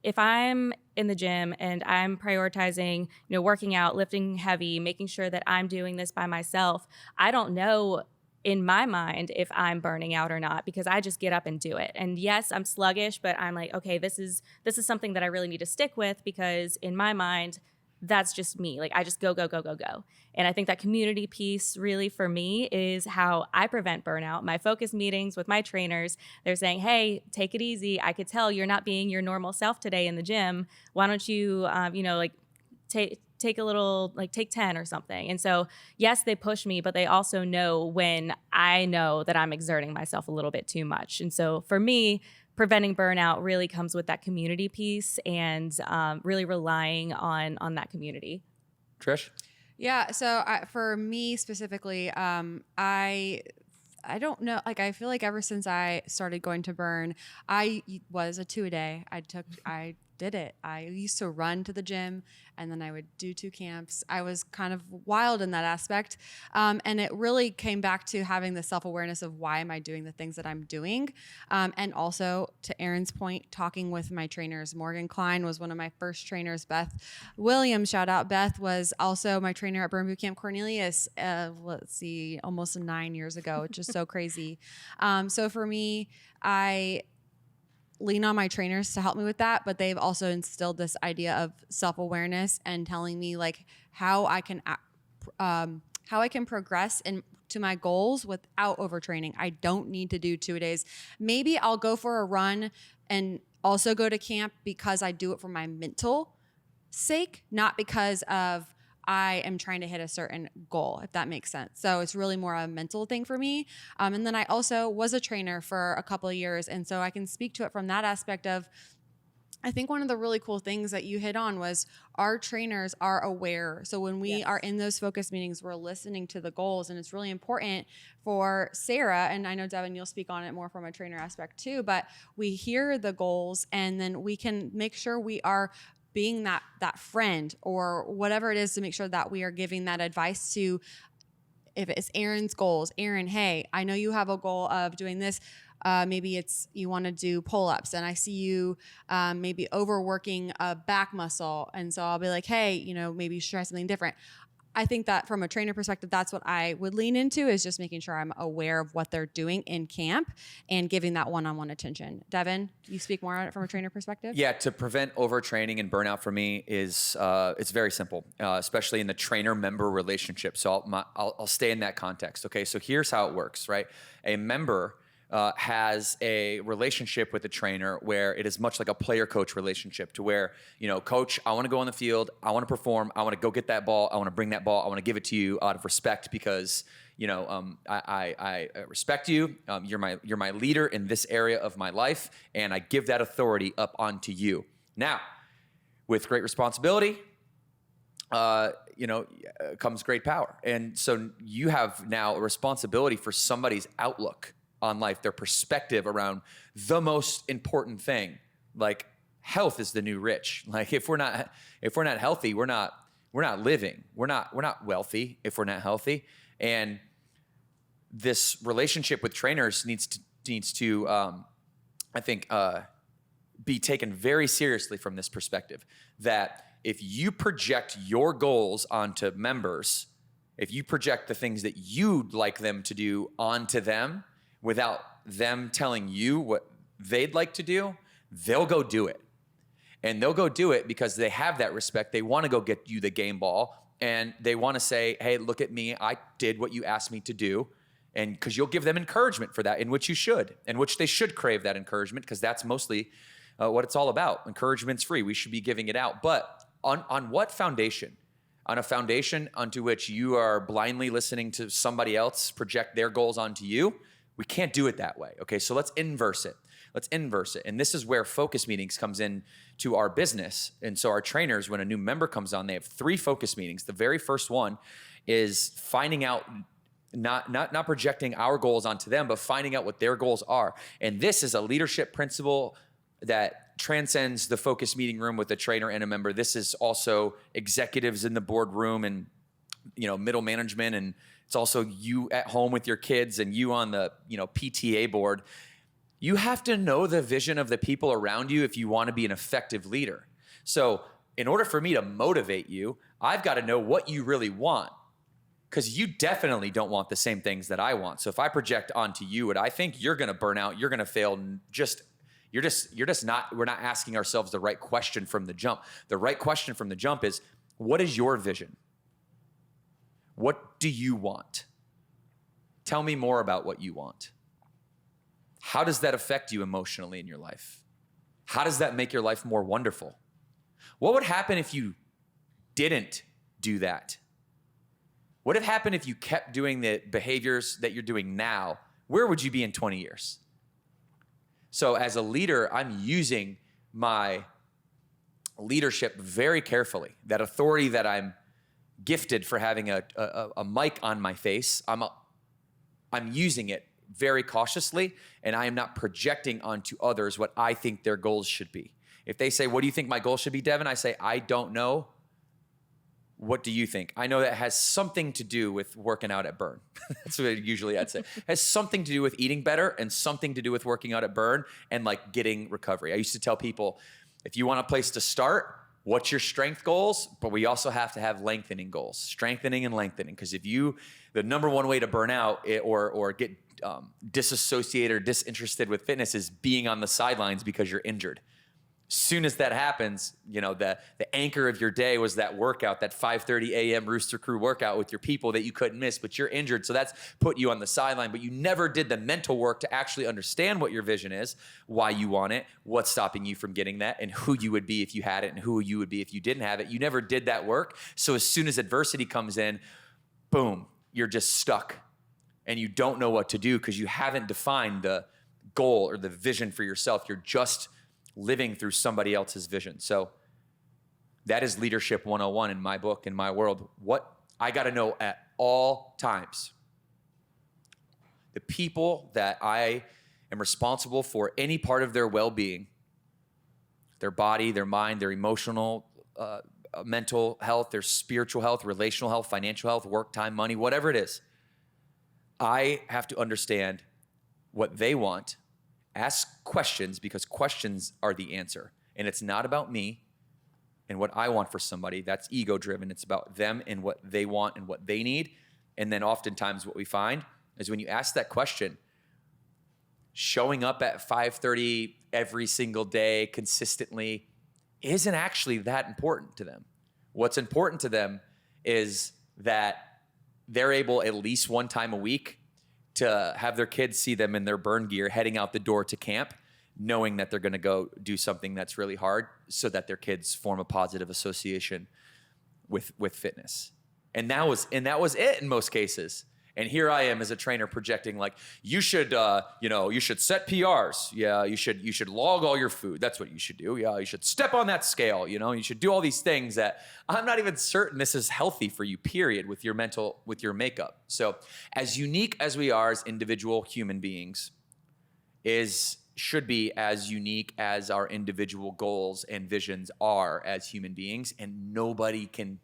if I'm in the gym and I'm prioritizing, working out, lifting heavy, making sure that I'm doing this by myself, I don't know in my mind if I'm burning out or not, because I just get up and do it. And yes, I'm sluggish, but I'm like, okay, this is something that I really need to stick with, because in my mind, that's just me. Like I just go, go, go, go, go. And I think that community piece really for me is how I prevent burnout. My focus meetings with my trainers, they're saying, hey, take it easy. I could tell you're not being your normal self today in the gym. Why don't you, take a little, like take 10 or something. And so, yes, they push me, but they also know when I know that I'm exerting myself a little bit too much. And so for me, preventing burnout really comes with that community piece and really relying on that community. Trish? Yeah. So for me specifically, I don't know. Like, I feel like ever since I started going to Burn, I was a 2-a-day. I did it. I used to run to the gym and then I would do 2 camps. I was kind of wild in that aspect. And it really came back to having the self-awareness of why am I doing the things that I'm doing? And also to Erin's point, talking with my trainers. Morgan Kline was one of my first trainers. Beth Williams, shout out. Beth was also my trainer at Burn Boot Camp Cornelius, almost 9 years ago, which is so crazy. So for me, I lean on my trainers to help me with that, but they've also instilled this idea of self-awareness and telling me like how I can progress to my goals without overtraining. I don't need to do 2-a-days. Maybe I'll go for a run and also go to camp because I do it for my mental sake, not because of I am trying to hit a certain goal, if that makes sense. So it's really more a mental thing for me. And then I also was a trainer for a couple of years. And so I can speak to it from that aspect of, I think one of the really cool things that you hit on was our trainers are aware. So when we are in those focus meetings, we're listening to the goals. And it's really important for Sarah, and I know Devan, you'll speak on it more from a trainer aspect too, but we hear the goals and then we can make sure we are being that friend or whatever it is to make sure that we are giving that advice to, if it's Erin's goals, Erin, hey, I know you have a goal of doing this. Maybe it's you want to do pull-ups and I see you maybe overworking a back muscle. And so I'll be like, hey, maybe you should try something different. I think that from a trainer perspective, that's what I would lean into, is just making sure I'm aware of what they're doing in camp and giving that one-on-one attention. Devan, you speak more on it from a trainer perspective? Yeah, to prevent overtraining and burnout for me is it's very simple, especially in the trainer-member relationship. So I'll stay in that context. Okay, so here's how it works, right? A member has a relationship with the trainer where it is much like a player-coach relationship, to where, coach, I want to go on the field, I want to perform, I want to go get that ball, I want to bring that ball, I want to give it to you out of respect because, I respect you, you're my leader in this area of my life, and I give that authority up onto you. Now, with great responsibility, comes great power. And so you have now a responsibility for somebody's outlook on life, their perspective around the most important thing. Like, health is the new rich. Like, if we're not healthy, we're not living. We're not wealthy if we're not healthy. And this relationship with trainers needs to I think be taken very seriously from this perspective, that if you project your goals onto members, if you project the things that you'd like them to do onto them, without them telling you what they'd like to do, they'll go do it. And they'll go do it because they have that respect. They want to go get you the game ball. And they want to say, hey, look at me. I did what you asked me to do. And because you'll give them encouragement for that, in which you should, in which they should crave that encouragement, because that's mostly what it's all about. Encouragement's free. We should be giving it out. But on what foundation? On a foundation onto which you are blindly listening to somebody else project their goals onto you? We can't do it that way. Okay, so let's inverse it. And this is where focus meetings comes in to our business. And so our trainers, when a new member comes on, they have 3 focus meetings. The very first one is finding out, not projecting our goals onto them, but finding out what their goals are. And this is a leadership principle that transcends the focus meeting room with a trainer and a member. This is also executives in the boardroom and middle management, and it's also you at home with your kids and you on the PTA board. You have to know the vision of the people around you if you want to be an effective leader. So in order for me to motivate you, I've got to know what you really want, because you definitely don't want the same things that I want. So if I project onto you what I think, you're going to burn out, you're going to fail. We're not asking ourselves the right question from the jump. The right question from the jump is, What is your vision? What do you want? Tell me more about what you want. How does that affect you emotionally in your life? How does that make your life more wonderful? What would happen if you didn't do that? What would happen if you kept doing the behaviors that you're doing now? Where would you be in 20 years? So as a leader, I'm using my leadership very carefully. That authority that I'm gifted for having a mic on my face, I'm using it very cautiously, and I am not projecting onto others what I think their goals should be. If they say, what do you think my goal should be, Devan? I say, I don't know. What do you think? I know that has something to do with working out at Burn. That's what usually I'd say. It has something to do with eating better and something to do with working out at Burn and like getting recovery. I used to tell people, if you want a place to start, what's your strength goals? But we also have to have lengthening goals, strengthening and lengthening. Because the number one way to burn out or get disassociated or disinterested with fitness is being on the sidelines because you're injured. Soon as that happens, the anchor of your day was that workout, that 5:30 a.m. Rooster Crew workout with your people that you couldn't miss, but you're injured. So that's put you on the sideline, but you never did the mental work to actually understand what your vision is, why you want it, what's stopping you from getting that, and who you would be if you had it and who you would be if you didn't have it. You never did that work. So as soon as adversity comes in, boom, you're just stuck and you don't know what to do because you haven't defined the goal or the vision for yourself. You're just living through somebody else's vision. So that is leadership 101 in my book, in my world. What I got to know at all times, the people that I am responsible for any part of their well-being, their body, their mind, their emotional, mental health, their spiritual health, relational health, financial health, work time, money, whatever it is, I have to understand what they want. Ask questions because questions are the answer. And it's not about me and what I want for somebody. That's ego driven. It's about them and what they want and what they need. And then oftentimes what we find is when you ask that question, showing up at 5:30 every single day consistently isn't actually that important to them. What's important to them is that they're able at least one time a week to have their kids see them in their burn gear heading out the door to camp, knowing that they're going to go do something that's really hard so that their kids form a positive association with fitness. And that was it in most cases. And here I am as a trainer projecting like, you should set PRs. Yeah, you should log all your food. That's what you should do. Yeah, you should step on that scale. You should do all these things that I'm not even certain this is healthy for you, period, with your makeup. So as unique as we are as individual human beings should be as unique as our individual goals and visions are as human beings. And nobody can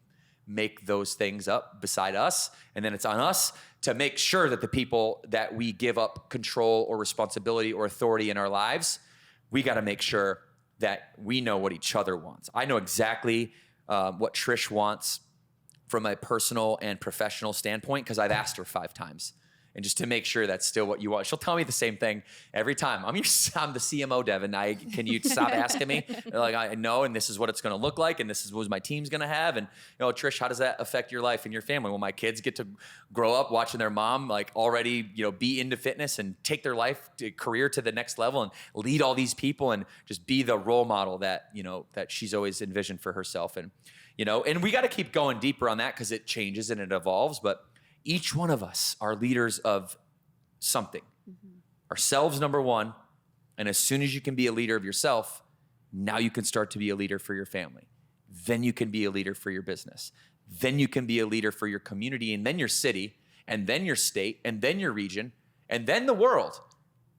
make those things up beside us. And then it's on us to make sure that the people that we give up control or responsibility or authority in our lives, we got to make sure that we know what each other wants. I know exactly what Trish wants from a personal and professional standpoint because I've asked her 5 times. And just to make sure that's still what you want. She'll tell me the same thing every time. I'm the CMO, Devan. Can you stop asking me? They're like, I know, and this is what it's going to look like, and this is what my team's going to have. And Trish, how does that affect your life and your family? Well, my kids get to grow up watching their mom like already, be into fitness and take their career to the next level and lead all these people and just be the role model that that she's always envisioned for herself. And and we got to keep going deeper on that because it changes and it evolves, but. Each one of us are leaders of something. Mm-hmm. Ourselves, number one. And as soon as you can be a leader of yourself, now you can start to be a leader for your family. Then you can be a leader for your business. Then you can be a leader for your community, and then your city, and then your state, and then your region, and then the world.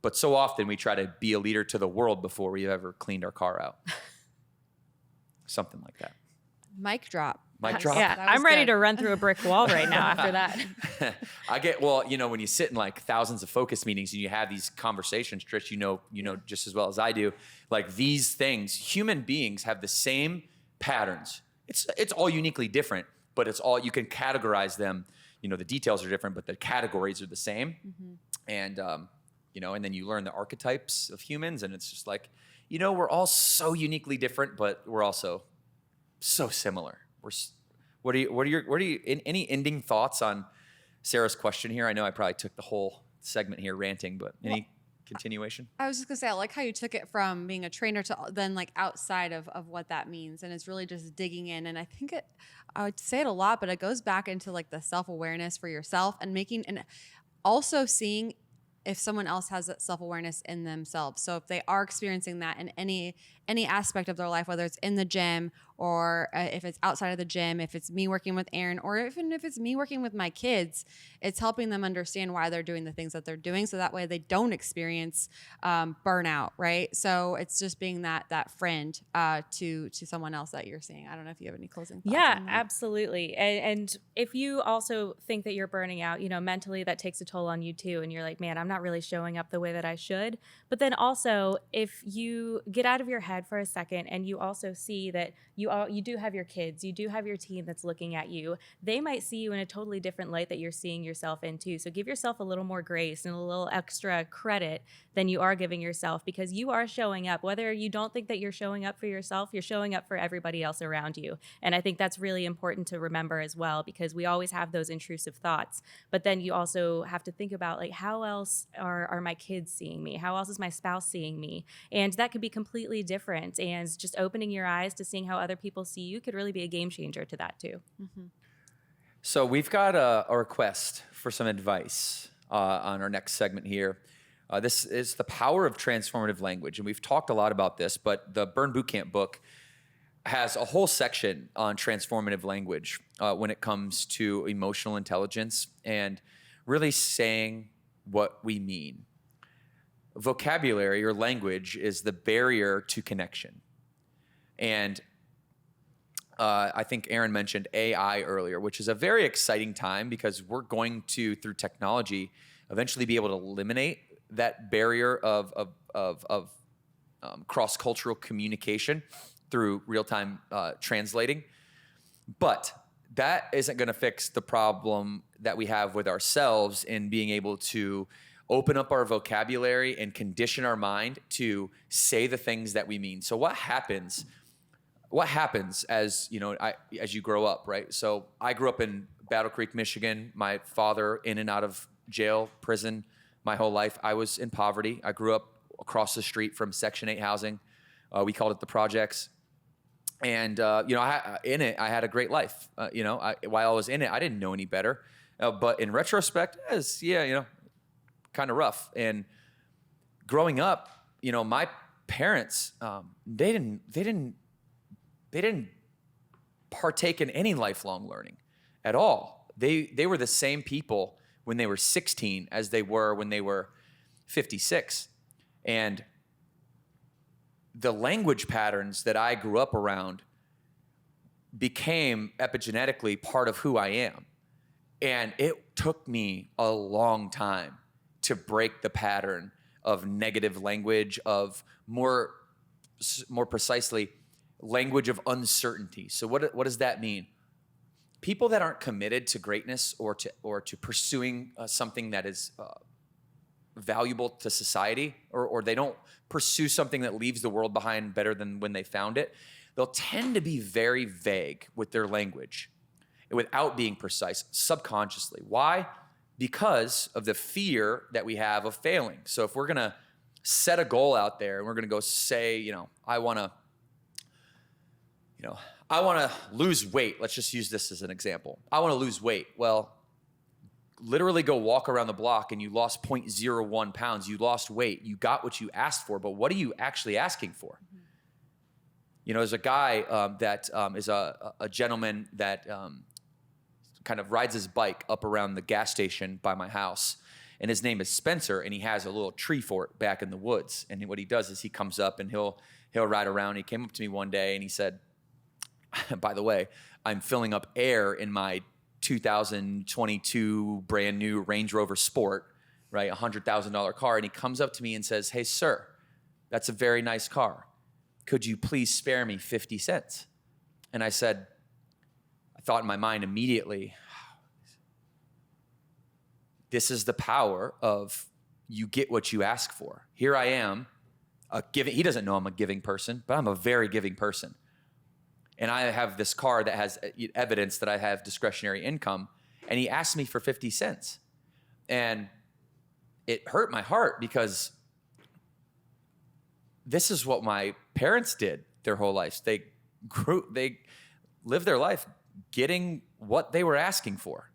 But so often we try to be a leader to the world before we've ever cleaned our car out. Something like that. Mic drop. Mic drop. Yeah, I'm ready to run through a brick wall right now after that. When you sit in like thousands of focus meetings and you have these conversations, Trish, you know just as well as I do, like these things, human beings have the same patterns. It's all uniquely different, but it's all, you can categorize them. The details are different, but the categories are the same. Mm-hmm. And, and then you learn the archetypes of humans, and it's just like, we're all so uniquely different, but we're also so similar. What are you, any ending thoughts on Sarah's question here? I know I probably took the whole segment here ranting, but any continuation? I was just gonna say, I like how you took it from being a trainer to then like outside of what that means. And it's really just digging in. And I think I would say it a lot, but it goes back into like the self-awareness for yourself and and also seeing if someone else has that self-awareness in themselves. So if they are experiencing that in any aspect of their life, whether it's in the gym or if it's outside of the gym, if it's me working with Aaron, or even if it's me working with my kids, it's helping them understand why they're doing the things that they're doing. So that way they don't experience burnout, right? So it's just being that friend to someone else that you're seeing. I don't know if you have any closing thoughts Yeah, on that. absolutely. And if you also think that you're burning out, mentally that takes a toll on you too. And you're like, man, I'm not really showing up the way that I should. But then also, if you get out of your head for a second and you also see that you do have your kids, you do have your team that's looking at you, they might see you in a totally different light that you're seeing yourself in too. So give yourself a little more grace and a little extra credit than you are giving yourself, because you are showing up. Whether you don't think that you're showing up for yourself, you're showing up for everybody else around you. And I think that's really important to remember as well, because we always have those intrusive thoughts. But then you also have to think about, like, how else are my kids seeing me? How else is my spouse seeing me? And that could be completely different. And just opening your eyes to seeing how other people see you could really be a game changer to that too. Mm-hmm. So we've got a request for some advice on our next segment here. This is the power of transformative language. And we've talked a lot about this, but the Burn Bootcamp book has a whole section on transformative language when it comes to emotional intelligence and really saying what we mean. Vocabulary or language is the barrier to connection. And I think Aaron mentioned AI earlier, which is a very exciting time because we're going to, through technology, eventually be able to eliminate that barrier of cross-cultural communication through real-time translating. But that isn't going to fix the problem that we have with ourselves in being able to open up our vocabulary and condition our mind to say the things that we mean. So what happens as you grow up, right? So I grew up in Battle Creek, Michigan. My father in and out of jail, prison my whole life. I was in poverty. I grew up across the street from Section 8 housing. We called it the projects. And, I had a great life. While I was in it, I didn't know any better. But in retrospect, kind of rough. And growing up, my parents, they didn't partake in any lifelong learning at all. They were the same people when they were 16 as they were when they were 56. And the language patterns that I grew up around became epigenetically part of who I am. And it took me a long time to break the pattern of negative language, of more precisely, language of uncertainty. So what does that mean? People that aren't committed to greatness or to pursuing something that is valuable to society, or they don't pursue something that leaves the world behind better than when they found it, they'll tend to be very vague with their language without being precise subconsciously. Why? Because of the fear that we have of failing. So if we're going to set a goal out there and we're going to go say, I want to lose weight. Let's just use this as an example. I want to lose weight. Well, literally go walk around the block and you lost 0.01 pounds. You lost weight. You got what you asked for, but what are you actually asking for? There's a guy that is a gentleman that kind of rides his bike up around the gas station by my house. And his name is Spencer, and he has a little tree fort back in the woods. And what he does is he comes up and he'll ride around. He came up to me one day and he said, by the way, I'm filling up air in my 2022 brand new Range Rover Sport, right? $100,000 car. And he comes up to me and says, hey, sir, that's a very nice car. Could you please spare me 50 cents? And I said, I thought in my mind immediately, this is the power of you get what you ask for. Here I am, he doesn't know I'm a giving person, but I'm a very giving person. and I have this car that has evidence that I have discretionary income. And he asked me for 50 cents. And it hurt my heart because this is what my parents did their whole lives. They lived their life getting what they were asking for.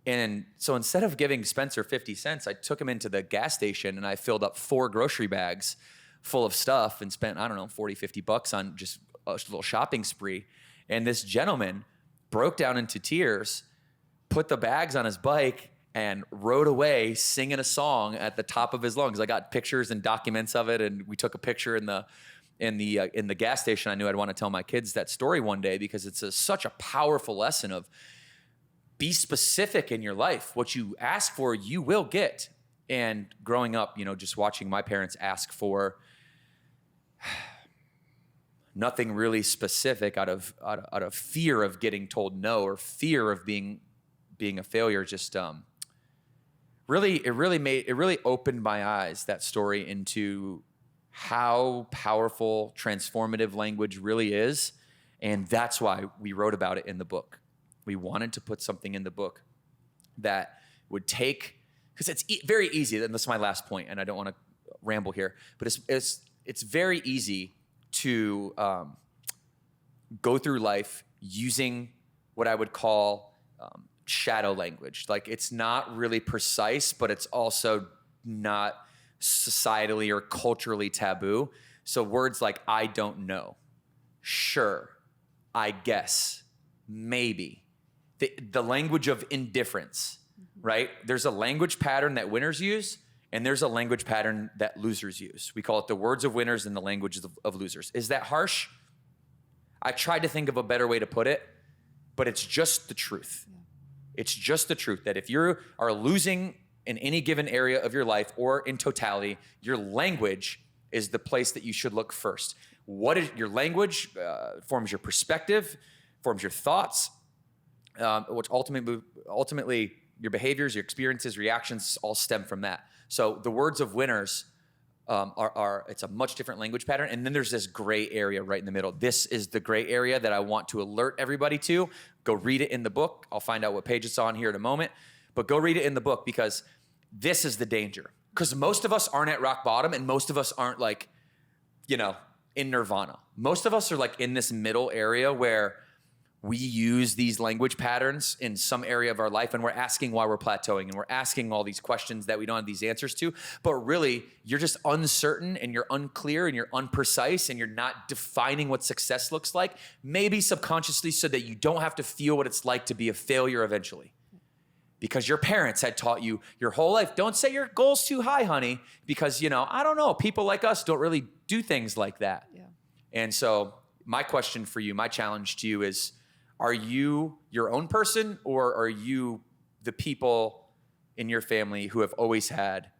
And so instead of giving Spencer 50 cents, I took him into the gas station and I filled up 4 grocery bags full of stuff and spent, I don't know, 40, 50 bucks on just a little shopping spree. And this gentleman broke down into tears, put the bags on his bike, and rode away singing a song at the top of his lungs. I got pictures and documents of it, and we took a picture in the gas station. I knew I'd want to tell my kids that story one day because it's such a powerful lesson of be specific in your life. What you ask for, you will get. And growing up, just watching my parents ask for nothing really specific out of fear of getting told no or fear of being a failure, just it really opened my eyes, that story, into how powerful transformative language really is. And that's why we wrote about it in the book. We wanted to put something in the book that would take, because it's very easy, and this is my last point, and I don't want to ramble here, but it's very easy to go through life using what I would call shadow language. Like, it's not really precise, but it's also not societally or culturally taboo. So words like I don't know, sure, I guess, maybe, the language of indifference, right? There's a language pattern that winners use, and there's a language pattern that losers use. We call it the words of winners and the languages of losers. Is that harsh? I tried to think of a better way to put it, but it's just the truth. Yeah. It's just the truth that if you are losing in any given area of your life or in totality, your language is the place that you should look first. What is your language? Forms your perspective, forms your thoughts, which ultimately your behaviors, your experiences, reactions all stem from that. So the words of winners it's a much different language pattern. And then there's this gray area right in the middle. This is the gray area that I want to alert everybody to. Go read it in the book. I'll find out what page it's on here in a moment. But go read it in the book, because this is the danger. Because most of us aren't at rock bottom, and most of us aren't like, in nirvana. Most of us are like in this middle area where we use these language patterns in some area of our life, and we're asking why we're plateauing, and we're asking all these questions that we don't have these answers to. But really, you're just uncertain, and you're unclear, and you're unprecise, and you're not defining what success looks like, maybe subconsciously, so that you don't have to feel what it's like to be a failure eventually. Because your parents had taught you your whole life, don't set your goals too high, honey, because, I don't know, people like us don't really do things like that. Yeah. And so my question for you, my challenge to you is, are you your own person, or are you the people in your family who have always had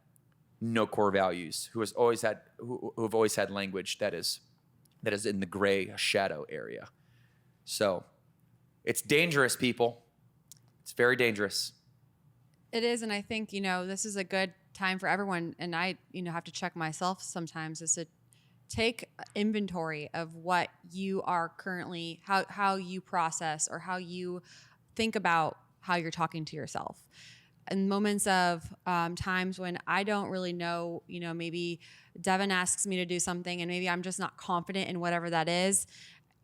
no core values, who have always had language that is in the gray shadow area? So it's dangerous, people. It's very dangerous. It is, and I think, this is a good time for everyone, and I, have to check myself sometimes, is to take inventory of what you are currently, how you process or how you think about how you're talking to yourself. In moments of times when I don't really know, maybe Devan asks me to do something and maybe I'm just not confident in whatever that is,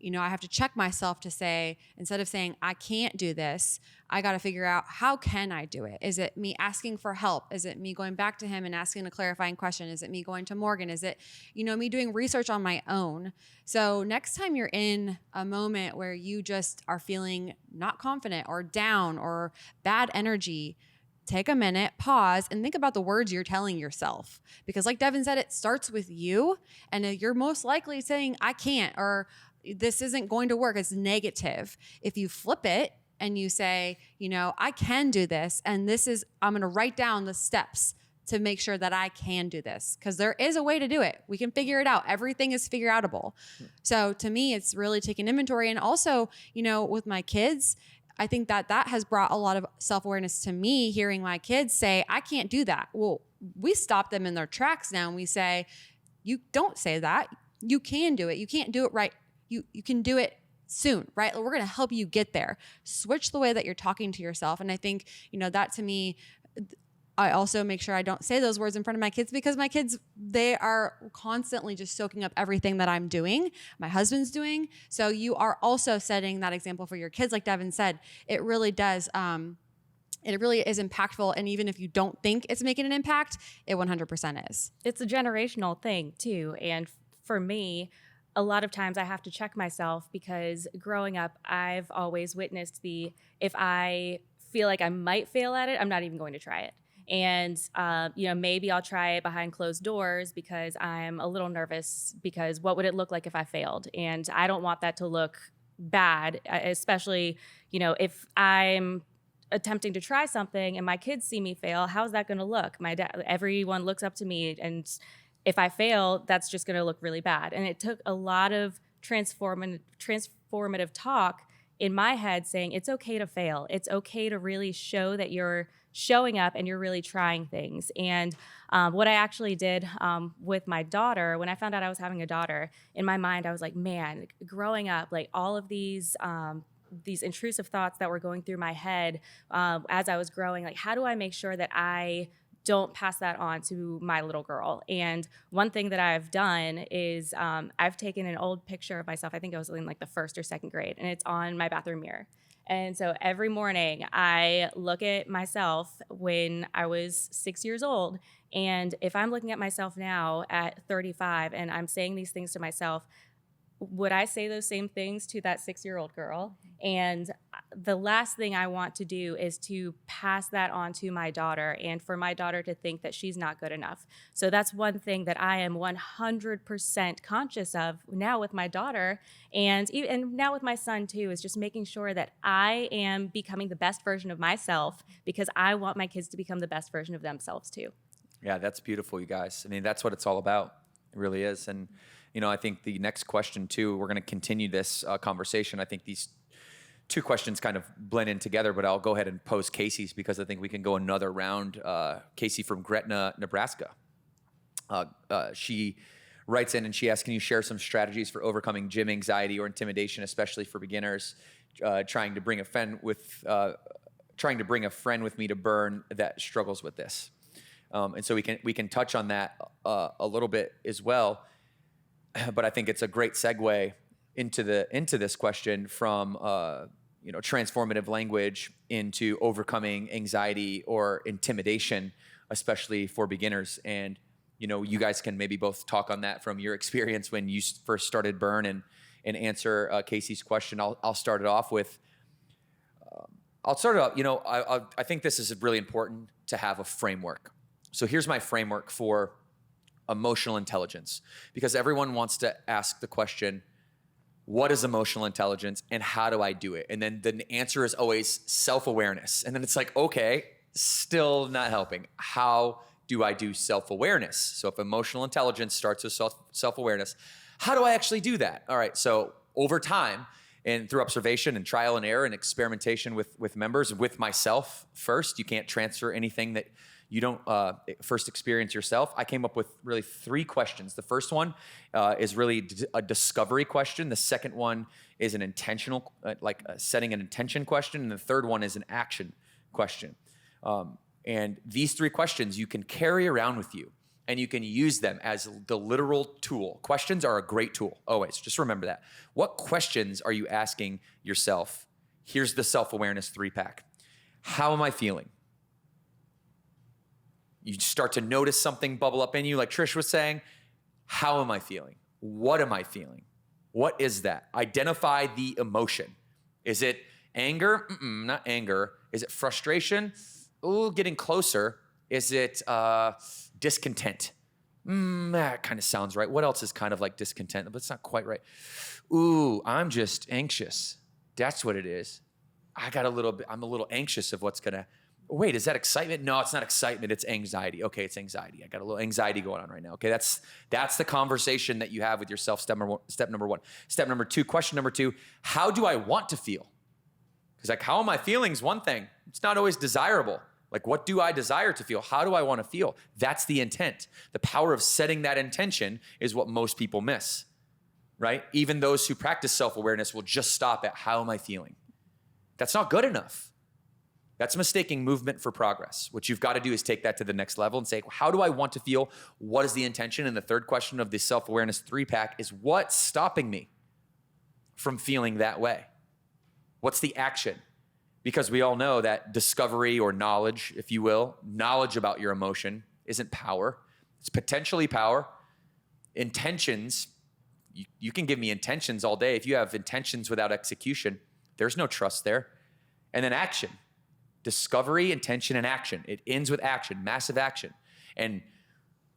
I have to check myself to say, instead of saying, I can't do this, I got to figure out, how can I do it? Is it me asking for help? Is it me going back to him and asking a clarifying question? Is it me going to Morgan? Is it, me doing research on my own? So next time you're in a moment where you just are feeling not confident or down or bad energy, take a minute, pause, and think about the words you're telling yourself. Because like Devan said, it starts with you, and you're most likely saying, I can't, or this isn't going to work. It's negative. If you flip it and you say, I can do this, and I'm going to write down the steps to make sure that I can do this, because there is a way to do it. We can figure it out. Everything is figure outable. So to me, it's really taking inventory. And also, with my kids, I think that has brought a lot of self-awareness to me, hearing my kids say, I can't do that. Well, we stop them in their tracks now, and we say, you don't say that. You can do it. You can't do it right. You can do it soon, right? We're going to help you get there. Switch the way that you're talking to yourself. And I think, that to me, I also make sure I don't say those words in front of my kids, because my kids, they are constantly just soaking up everything that I'm doing, my husband's doing. So you are also setting that example for your kids. Like Devan said, it really does. It really is impactful. And even if you don't think it's making an impact, it 100% is. It's a generational thing too. And for me, a lot of times I have to check myself, because growing up, I've always witnessed if I feel like I might fail at it, I'm not even going to try it. And, maybe I'll try it behind closed doors because I'm a little nervous, because what would it look like if I failed? And I don't want that to look bad, especially, if I'm attempting to try something and my kids see me fail, how's that going to look? Everyone looks up to me, and if I fail, that's just going to look really bad. And it took a lot of transformative talk in my head saying it's okay to fail. It's okay to really show that you're showing up and you're really trying things. And what I actually did with my daughter, when I found out I was having a daughter, in my mind, I was like, man, growing up, like all of these intrusive thoughts that were going through my head as I was growing, like, how do I make sure that I don't pass that on to my little girl? And one thing that I've done is I've taken an old picture of myself. I think I was in like the 1st or 2nd grade, and it's on my bathroom mirror. And so every morning I look at myself when I was 6 years old. And if I'm looking at myself now at 35 and I'm saying these things to myself, would I say those same things to that 6-year-old girl? And the last thing I want to do is to pass that on to my daughter, and for my daughter to think that she's not good enough. So that's one thing that I am 100% conscious of now with my daughter, and now with my son too, is just making sure that I am becoming the best version of myself, because I want my kids to become the best version of themselves too. Yeah, that's beautiful, you guys. I mean, that's what it's all about. It really is. And I think the next question too, we're going to continue this conversation. I think these 2 questions kind of blend in together, but I'll go ahead and pose Casey's, because I think we can go another round. Casey from Gretna, Nebraska. She writes in and she asks, can you share some strategies for overcoming gym anxiety or intimidation, especially for beginners, trying to bring a friend with me to burn that struggles with this? And so we can touch on that a little bit as well. But I think it's a great segue into this question from transformative language into overcoming anxiety or intimidation, especially for beginners. And you guys can maybe both talk on that from your experience when you first started Burn, and answer Casey's question. I'll start it off with. I think this is really important to have a framework. So here's my framework for emotional intelligence, because everyone wants to ask the question, what is emotional intelligence and how do I do it? And then the answer is always self-awareness. And then it's like, okay, still not helping. How do I do self-awareness? So if emotional intelligence starts with self-awareness, how do I actually do that? All right, so over time and through observation and trial and error and experimentation with members, with myself first, you can't transfer anything that you don't first experience yourself. I came up with really 3 questions. The first one is really a discovery question. The second one is an intentional, setting an intention question. And the third one is an action question. And these 3 questions you can carry around with you, and you can use them as the literal tool. Questions are a great tool, always. Just remember that. What questions are you asking yourself? Here's the self-awareness 3-pack. How am I feeling? You start to notice something bubble up in you, like Trish was saying. How am I feeling? What am I feeling? What is that? Identify the emotion. Is it anger? Not anger. Is it frustration? Ooh, getting closer. Is it discontent? That kind of sounds right. What else is kind of like discontent, but it's not quite right? Ooh, I'm just anxious. That's what it is. I'm a little anxious of what's gonna. Wait, is that excitement? No, it's not excitement. It's anxiety. Okay, it's anxiety. I got a little anxiety going on right now. Okay, that's the conversation that you have with yourself. Step number 1. Step number 2. Question number 2. How do I want to feel? Because how am I feeling is one thing. It's not always desirable. What do I desire to feel? How do I want to feel? That's the intent. The power of setting that intention is what most people miss. right? Even those who practice self-awareness will just stop at how am I feeling? That's not good enough. That's mistaking movement for progress. What you've got to do is take that to the next level and say, how do I want to feel? What is the intention? And the third question of the self-awareness 3-pack is, what's stopping me from feeling that way? What's the action? Because we all know that discovery or knowledge, if you will, knowledge about your emotion isn't power. It's potentially power. Intentions, you can give me intentions all day. If you have intentions without execution, there's no trust there. And then action. Discovery, intention, and action. It ends with action, massive action. And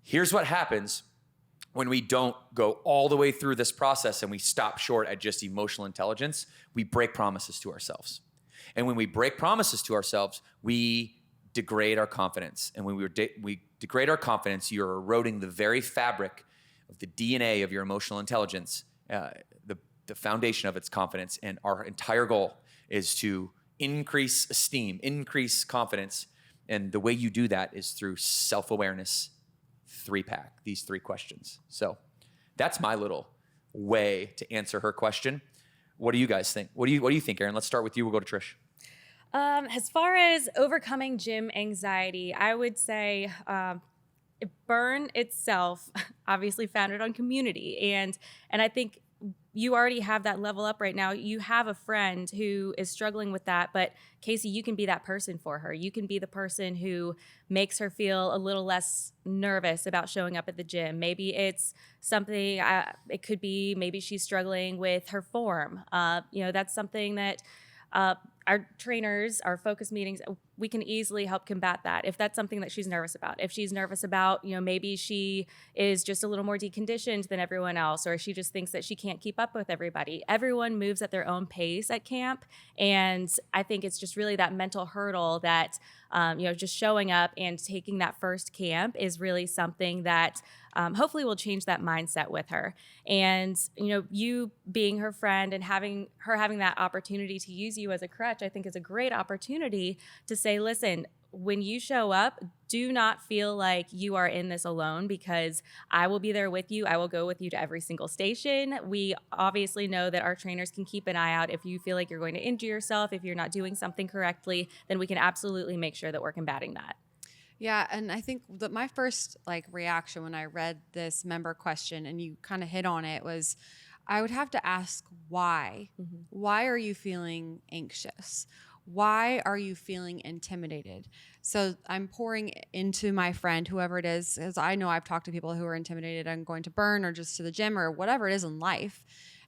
here's what happens when we don't go all the way through this process and we stop short at just emotional intelligence. We break promises to ourselves. And when we break promises to ourselves, we degrade our confidence. And when we degrade our confidence, you're eroding the very fabric of the DNA of your emotional intelligence, the foundation of its confidence. And our entire goal is to increase esteem, increase confidence. And the way you do that is through self-awareness 3-pack, these 3 questions. So that's my little way to answer her question. What do you guys think? What do you think, Aaron? Let's start with you. We'll go to Trish. As far as overcoming gym anxiety, I would say Burn itself obviously founded on community. And I think you already have that level up right now. You have a friend who is struggling with that, but Casey, you can be that person for her. You can be the person who makes her feel a little less nervous about showing up at the gym. Maybe it's something, it could be maybe she's struggling with her form. That's something that our trainers, our focus meetings, we can easily help combat that. If that's something that she's nervous about, if she's nervous about, maybe she is just a little more deconditioned than everyone else, or she just thinks that she can't keep up with everybody. Everyone moves at their own pace at camp. And I think it's just really that mental hurdle that, just showing up and taking that first camp is really something that hopefully will change that mindset with her. And, you being her friend and having that opportunity to use you as a crutch, I think is a great opportunity to say, listen, when you show up, do not feel like you are in this alone, because I will be there with you. I will go with you to every single station. We obviously know that our trainers can keep an eye out. If you feel like you're going to injure yourself, if you're not doing something correctly, then we can absolutely make sure that we're combating that. Yeah, and I think that my first reaction when I read this member question, and you kind of hit on it, was I would have to ask why. Mm-hmm. Why are you feeling anxious? Why are you feeling intimidated? So I'm pouring into my friend, whoever it is, as I know I've talked to people who are intimidated on going to Burn or just to the gym or whatever it is in life,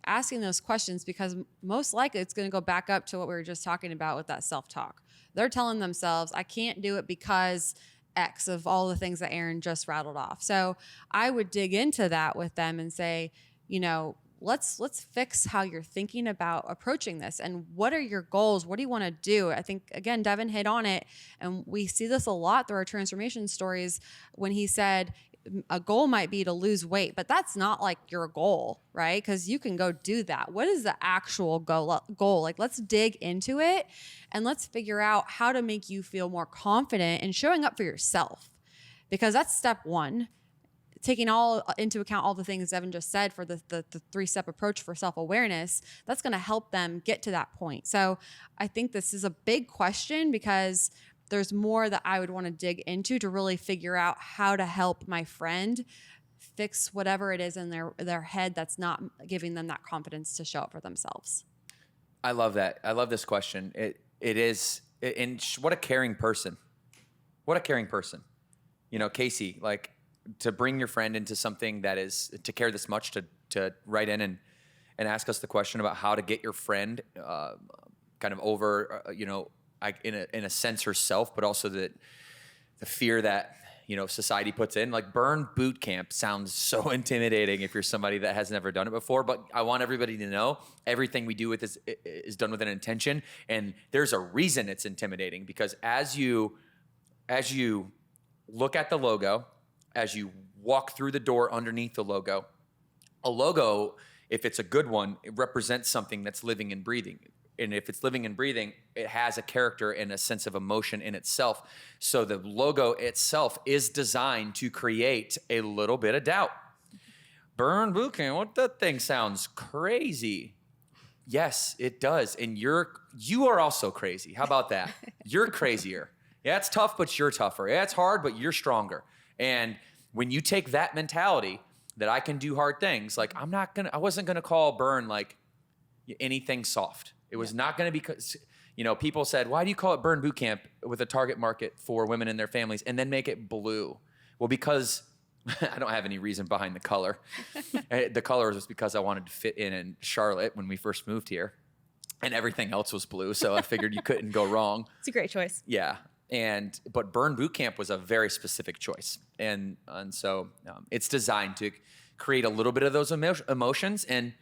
asking those questions, because most likely it's going to go back up to what we were just talking about with that self-talk. They're telling themselves, I can't do it because X of all the things that Aaron just rattled off. So I would dig into that with them and say, let's fix how you're thinking about approaching this, and what are your goals? What do you want to do? I think, again, Devan hit on it, and we see this a lot through our transformation stories when he said a goal might be to lose weight, but that's not your goal, right? Because you can go do that. What is the actual goal? Let's dig into it and let's figure out how to make you feel more confident in showing up for yourself, because that's step one. Taking all into account all the things Devan just said for the 3-step approach for self-awareness, that's going to help them get to that point. So I think this is a big question, because there's more that I would want to dig into to really figure out how to help my friend fix whatever it is in their head that's not giving them that confidence to show up for themselves. I love that. I love this question. It is, and what a caring person. What a caring person. Casey, to bring your friend into something that is to care this much, to write in and ask us the question about how to get your friend kind of over, in a sense herself, but also the fear that, society puts in. Burn boot camp sounds so intimidating if you're somebody that has never done it before, but I want everybody to know everything we do with this is done with an intention. And there's a reason it's intimidating, because as you look at the logo, as you walk through the door underneath the logo, a logo, if it's a good one, it represents something that's living and breathing. And if it's living and breathing, it has a character and a sense of emotion in itself. So the logo itself is designed to create a little bit of doubt. Burn boot camp, what that thing sounds crazy. Yes, it does. And you are also crazy. How about that? You're crazier. Yeah, it's tough, but you're tougher. Yeah, it's hard, but you're stronger. And when you take that mentality that I can do hard things, like I wasn't gonna call burn like anything soft. It was not gonna be, people said, why do you call it burn boot camp with a target market for women and their families and then make it blue? Well, because I don't have any reason behind the color. The color was because I wanted to fit in Charlotte when we first moved here, and everything else was blue. So I figured you couldn't go wrong. It's a great choice. Yeah. But Burn Boot Camp was a very specific choice. And so it's designed to create a little bit of those emotions and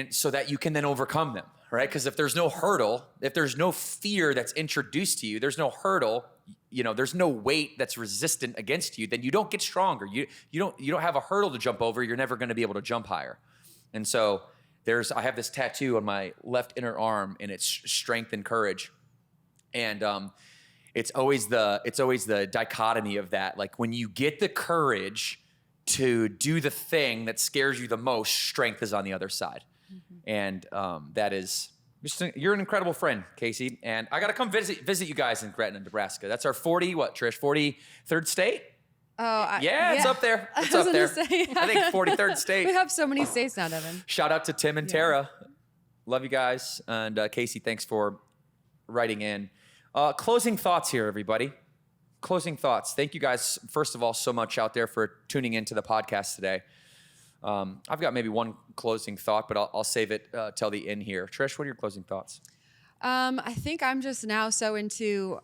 so that you can then overcome them, right? Because if there's no hurdle, if there's no fear that's introduced to you, there's no hurdle, there's no weight that's resistant against you, then you don't get stronger. You don't have a hurdle to jump over. You're never going to be able to jump higher. And so I have this tattoo on my left inner arm, and it's strength and courage. And it's always the dichotomy of that. Like when you get the courage to do the thing that scares you the most, strength is on the other side. Mm-hmm. And that is you're an incredible friend, Casey. And I got to come visit you guys in Gretna, Nebraska. That's our 43rd state? Oh, it's up there. It's up there. I think 43rd state. We have so many states now, Devan. Shout out to Tim and Tara. Love you guys. And Casey, thanks for writing in. Closing thoughts here, everybody. Closing thoughts. Thank you guys, first of all, so much out there for tuning into the podcast today. I've got maybe one closing thought, but I'll save it till the end here. Trish, what are your closing thoughts? I think I'm just now so into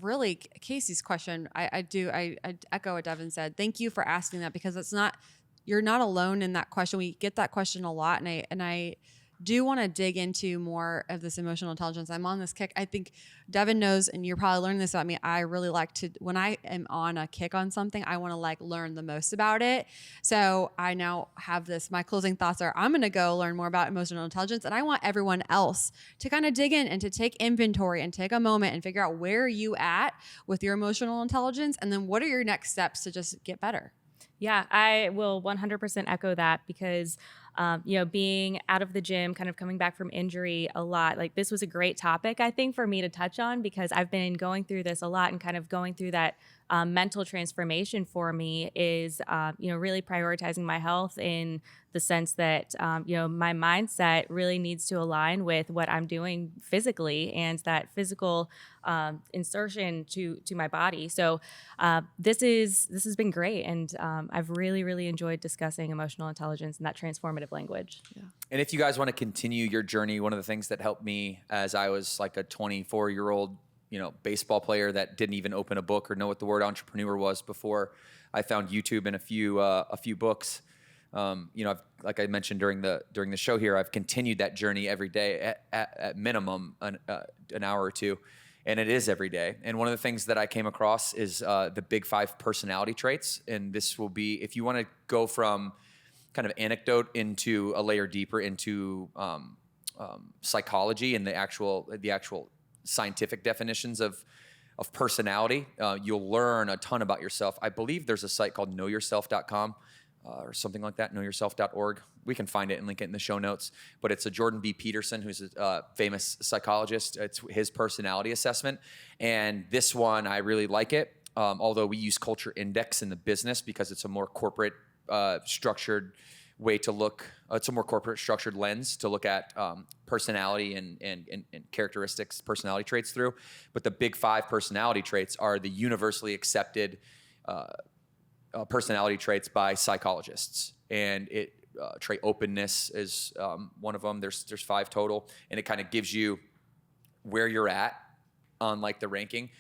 really Casey's question. I echo what Devan said. Thank you for asking that, because you're not alone in that question. We get that question a lot, and I do want to dig into more of this emotional intelligence. I'm on this kick. I think Devan knows, and you're probably learning this about me. I really like to, when I am on a kick on something, I want to learn the most about it. So I now have this, my closing thoughts are, I'm going to go learn more about emotional intelligence. And I want everyone else to kind of dig in and to take inventory and take a moment and figure out where are you at with your emotional intelligence. And then what are your next steps to just get better? Yeah, I will 100% echo that, because being out of the gym, kind of coming back from injury a lot, this was a great topic, I think, for me to touch on, because I've been going through this a lot, and kind of going through that mental transformation for me is, really prioritizing my health in the sense that, my mindset really needs to align with what I'm doing physically, and that physical insertion to my body. So this has been great. And I've really, really enjoyed discussing emotional intelligence and that transformative language. Yeah. And if you guys want to continue your journey, one of the things that helped me as I was like a 24-year-old baseball player that didn't even open a book or know what the word entrepreneur was before I found YouTube and a few books. Like I mentioned during the show here, I've continued that journey every day at minimum an hour or two, and it is every day. And one of the things that I came across is the big 5 personality traits. And this will be, if you want to go from kind of anecdote into a layer deeper into psychology and the actual scientific definitions of personality, you'll learn a ton about yourself. I believe there's a site called knowyourself.com or something like that, knowyourself.org. We can find it and link it in the show notes. But it's a Jordan B. Peterson, who's a famous psychologist. It's his personality assessment. And this one, I really like it, although we use Culture Index in the business because it's a more corporate structured way to look. It's a more corporate structured lens to look at personality and characteristics, personality traits through. But the big 5 personality traits are the universally accepted personality traits by psychologists. And trait openness is one of them. There's 5 total, and it kind of gives you where you're at on the ranking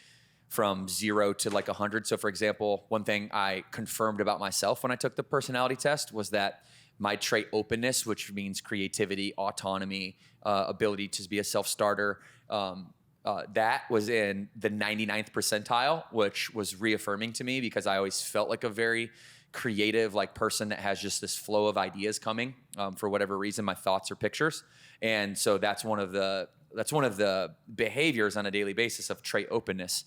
from 0 to 100. So for example, one thing I confirmed about myself when I took the personality test was that my trait openness, which means creativity, autonomy, ability to be a self-starter, that was in the 99th percentile, which was reaffirming to me because I always felt like a very creative person that has just this flow of ideas coming for whatever reason, my thoughts or pictures. And so that's one of the behaviors on a daily basis of trait openness.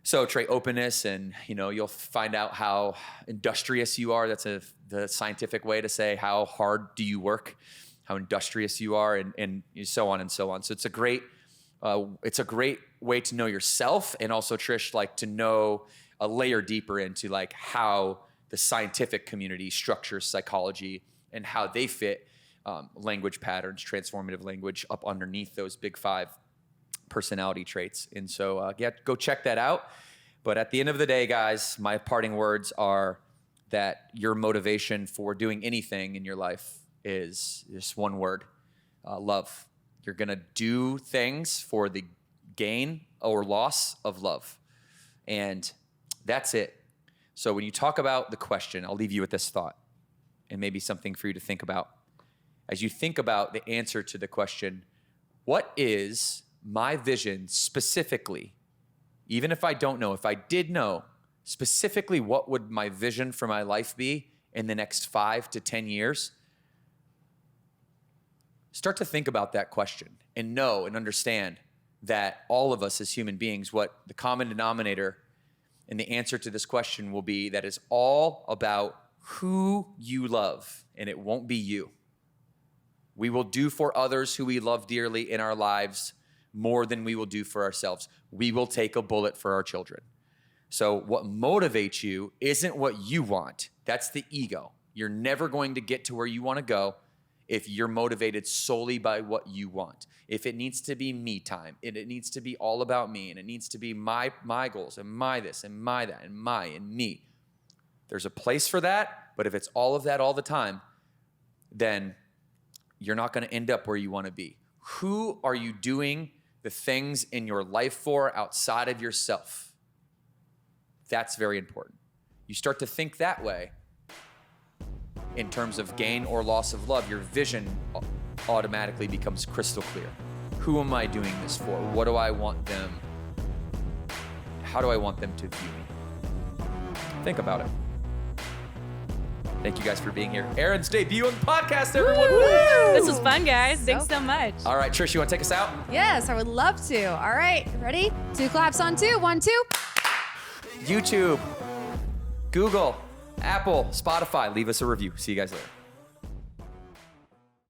So Trey, openness, and you'll find out how industrious you are. That's the scientific way to say how hard do you work, how industrious you are, and so on and so on. So it's a great way to know yourself, and also Trish, like to know a layer deeper into like how the scientific community structures psychology and how they fit language patterns, transformative language up underneath those big 5 personality traits. And so go check that out. But at the end of the day, guys, my parting words are that your motivation for doing anything in your life is just one word: love. You're gonna do things for the gain or loss of love. And that's it. So when you talk about the question, I'll leave you with this thought and maybe something for you to think about. As you think about the answer to the question, what is my vision specifically? Even if I don't know, if I did know specifically, what would my vision for my life be in the next 5 to 10 years? Start to think about that question and know and understand that all of us as human beings, what the common denominator and the answer to this question will be, that is all about who you love, and it won't be you. We will do for others who we love dearly in our lives more than we will do for ourselves. We will take a bullet for our children. So what motivates you isn't what you want. That's the ego. You're never going to get to where you want to go if you're motivated solely by what you want. If it needs to be me time, and it needs to be all about me, and it needs to be my goals, and my this, and my that, and my, and me. There's a place for that, but if it's all of that all the time, then you're not going to end up where you want to be. Who are you doing the things in your life for outside of yourself? That's very important. You start to think that way in terms of gain or loss of love, your vision automatically becomes crystal clear. Who am I doing this for? What do I want them? How do I want them to view me? Think about it. Thank you guys for being here. Erin's debut on the podcast, everyone. Woo! This was fun, guys. Thanks so much. All right, Trish, you want to take us out? Yes, I would love to. All right, ready? 2 claps on 2. 1, 2. YouTube, Google, Apple, Spotify. Leave us a review. See you guys later.